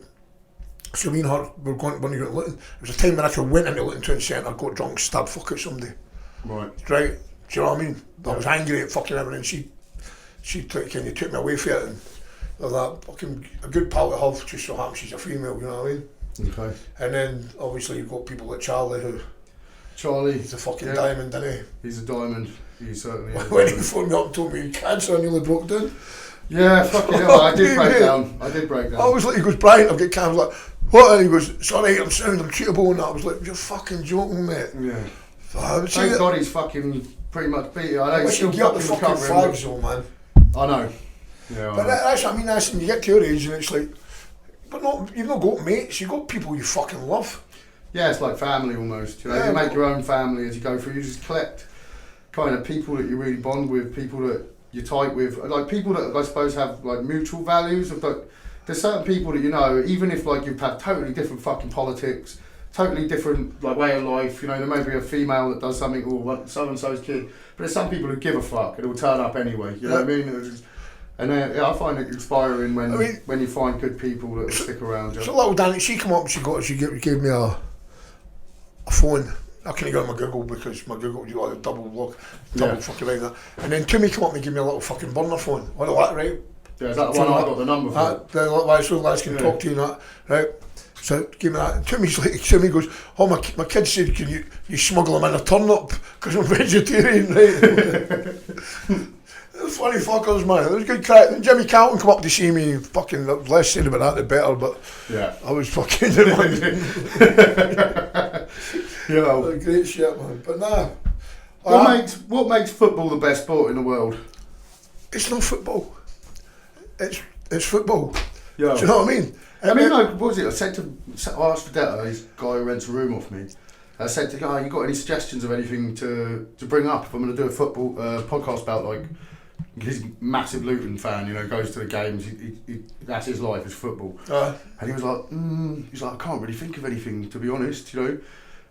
so me and her were going to go to Luton. There was a time when I could went into Luton Town Centre, got drunk, stabbed fuck at somebody. Right. Do you know what I mean? I was angry at fucking everything. She took me away from it, and that fucking a good pal to have. Just so happens she's a female. You know what I mean? Okay. And then obviously you've got people like Charlie, he's a fucking diamond, isn't he? He's a diamond. He certainly is. When he phoned me up and told me he had cancer, I nearly broke down. Yeah, fucking hell, I did break down. I was like, he goes, "Brian, I've got cancer." I was like, "What?" And he goes, "It's alright, I'm sound, I'm treatable," and that. I was like, "You're fucking joking, mate." Yeah. Thank God he's fucking pretty much beat it. I know he's still get the fucking flags though, man. I know. Yeah, but that's what I mean, that's when you get to your age and it's like, but you've not got mates, you've got people you fucking love. Yeah, it's like family almost. You know, you make your own family as you go through. You just collect kind of people that you really bond with, people that you're tight with, like people that I suppose have like mutual values. But there's certain people that you know, even if like you've had totally different fucking politics, totally different like way of life, you know, there may be a female that does something or so and so's kid, but there's some people who give a fuck and it will turn up anyway. You know what I mean? And I find it inspiring when you find good people that will stick around. So little Danny, she come up, she gave me a phone. I couldn't go on my Google because my Google, you like a double fucking like that. And then Timmy come up and give me a little fucking burner phone. What that, right? Yeah, is that the one I got the number for? The lads can talk to you and that, right? So give me that. And Timmy goes, "Oh, my kid said, can you smuggle him in a turnip because I'm vegetarian, right?" Funny fuckers, man. It was good crack. And Jimmy Carlton come up to see me. Fucking the less said about that, the better. But I was fucking you know, great shit, man. But nah. What makes football the best sport in the world? It's not football. It's football. Yeah. Do you know what I mean? What was it? I asked Fidetta, this guy who rents a room off me. I said to him, "You got any suggestions of anything to bring up if I'm going to do a football podcast about like?" He's a massive Luton fan, you know, goes to the games, he that's his life, is football. And he was like, "I can't really think of anything, to be honest, you know."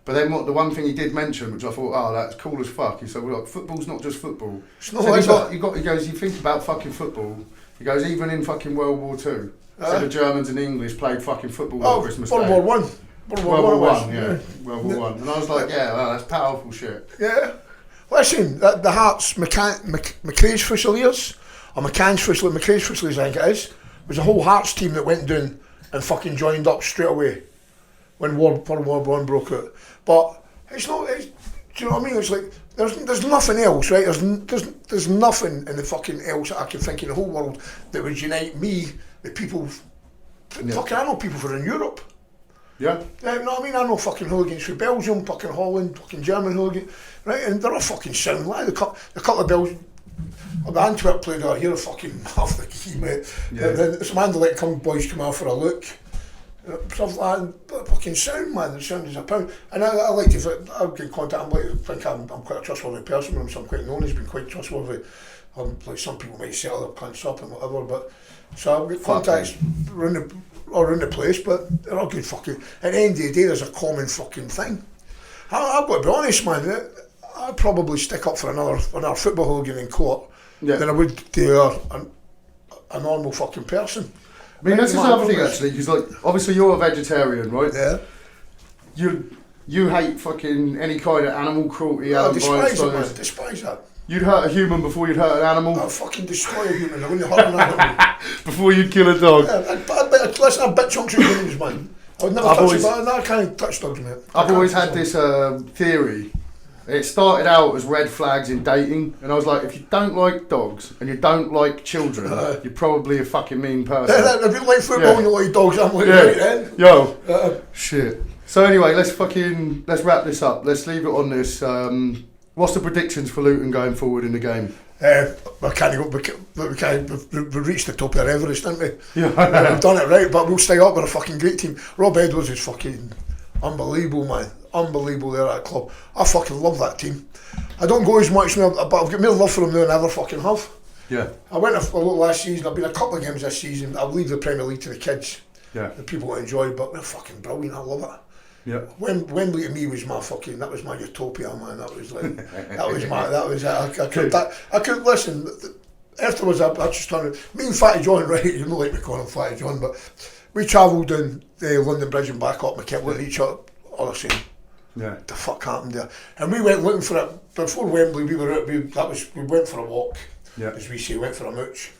But then the one thing he did mention, which I thought, "Oh, that's cool as fuck," he said, "Well, like, football's not just football." It's not like he goes, "You think about fucking football," he goes, "even in fucking World War II, so the Germans and English played fucking football on Christmas Day." World War One. World War One. World War One. And I was like, yeah, well, that's powerful shit. Yeah. Listen, the Hearts, McRae's Fusiliers, or McCann's Fusiliers, I think it is, was a whole Hearts team that went down and fucking joined up straight away when World War One broke out. But it's not, do you know what I mean? It's like, there's nothing else, right? There's nothing in the fucking else that I can think in the whole world that would unite me with people. Fucking, I know people from Europe. Yeah. You know what I mean? I know fucking hooligans from Belgium, fucking Holland, fucking German hooligans, right? And they're all fucking sound like the couple of Belgian. The Antwerp played out here, fucking half the key, mate. Yeah. Then some Anderlecht boys come out for a look. Stuff like that, but fucking sound, man. The sound is a pound. And I like to, I'll get in contact, I'm quite a trustworthy person, I'm quite known as being quite trustworthy. Like some people might say other pants up and whatever, but so I've got contacts around the place, but they're all good fucking. At the end of the day, there's a common fucking thing. I've got to be honest, man. I'd probably stick up for another football hooligan in court than I would to a normal fucking person. I mean, that's another thing actually, because like, obviously you're a vegetarian, right? Yeah. You hate fucking any kind of animal cruelty. I despise it, man. Despise that. You'd hurt a human before you'd hurt an animal. I'd fucking destroy a human. I wouldn't hurt an animal. Before you'd kill a dog. Listen, I'd bit chunks of humans, man. I would never touch a dog. I can't touch dogs, mate. I've always had this theory. It started out as red flags in dating, and I was like, if you don't like dogs and you don't like children, you're probably a fucking mean person. If you like football and you like dogs, I'm like, right then. Yo, shit. So anyway, let's wrap this up. Let's leave it on this. What's the predictions for Luton going forward in the game? We've reached the top of Everest, haven't we? Yeah. We've done it right, but we'll stay up with a fucking great team. Rob Edwards is fucking unbelievable, man. Unbelievable there at the club. I fucking love that team. I don't go as much now, but I've got more love for them now than I ever fucking have. Yeah. I went a little last season. I've been a couple of games this season. I'll leave the Premier League to the kids. Yeah. The people that enjoy it, but they're fucking brilliant. I love it. Yeah. Wembley to me was that was my utopia, man. That was like, I couldn't listen. Afterwards, I just turned, me and Fatty John, right, you know, like we call him Fatty John, but we travelled down the London Bridge and back up, and we kept looking at each other, saying, the fuck happened there? And we went looking for it, before Wembley, we went for a walk, as we say, went for a mooch,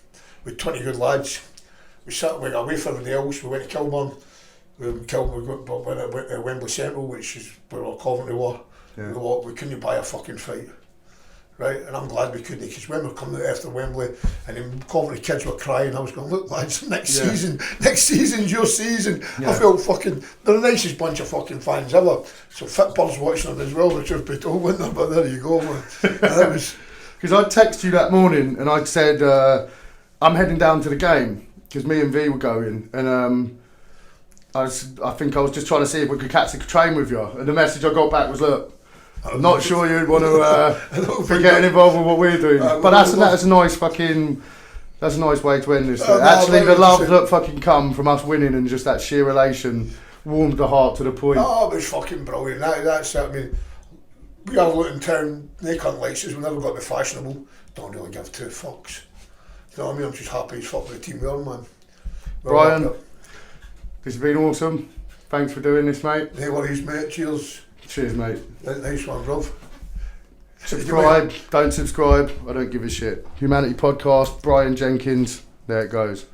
with 20 good lads. We went away from the hills, we went to Kilburn, we went to Wembley Central, which is where our Coventry were. We couldn't buy a fucking fight, right? And I'm glad we couldn't, because when we were coming out after Wembley and then Coventry kids were crying, I was going, look lads, next season's your season. I felt fucking, they're the nicest bunch of fucking fans ever. So Fitbirds watching them as well, the truth be told, wasn't there? But there you go, man. That was... Because I texted you that morning and I said, I'm heading down to the game, because me and V were going, and I think I was just trying to see if we could catch the train with you, and the message I got back was, look, I'm not sure you'd want to be getting involved with what we're doing, but that's a nice way to end this. Actually, the love that fucking come from us winning and just that sheer relation warmed the heart to the point. Oh, it was fucking brilliant. That's it. I mean, we are Luton Town, they can't like us, we never got to be fashionable, don't really give two fucks. You know what I mean? I'm just happy as fuck with the team we are, man. Brian, this has been awesome. Thanks for doing this, mate. No worries, mate. Cheers. Cheers, mate. Nice one, bro. Subscribe, don't subscribe, I don't give a shit. Humanity Podcast, Brian Jenkins, there it goes.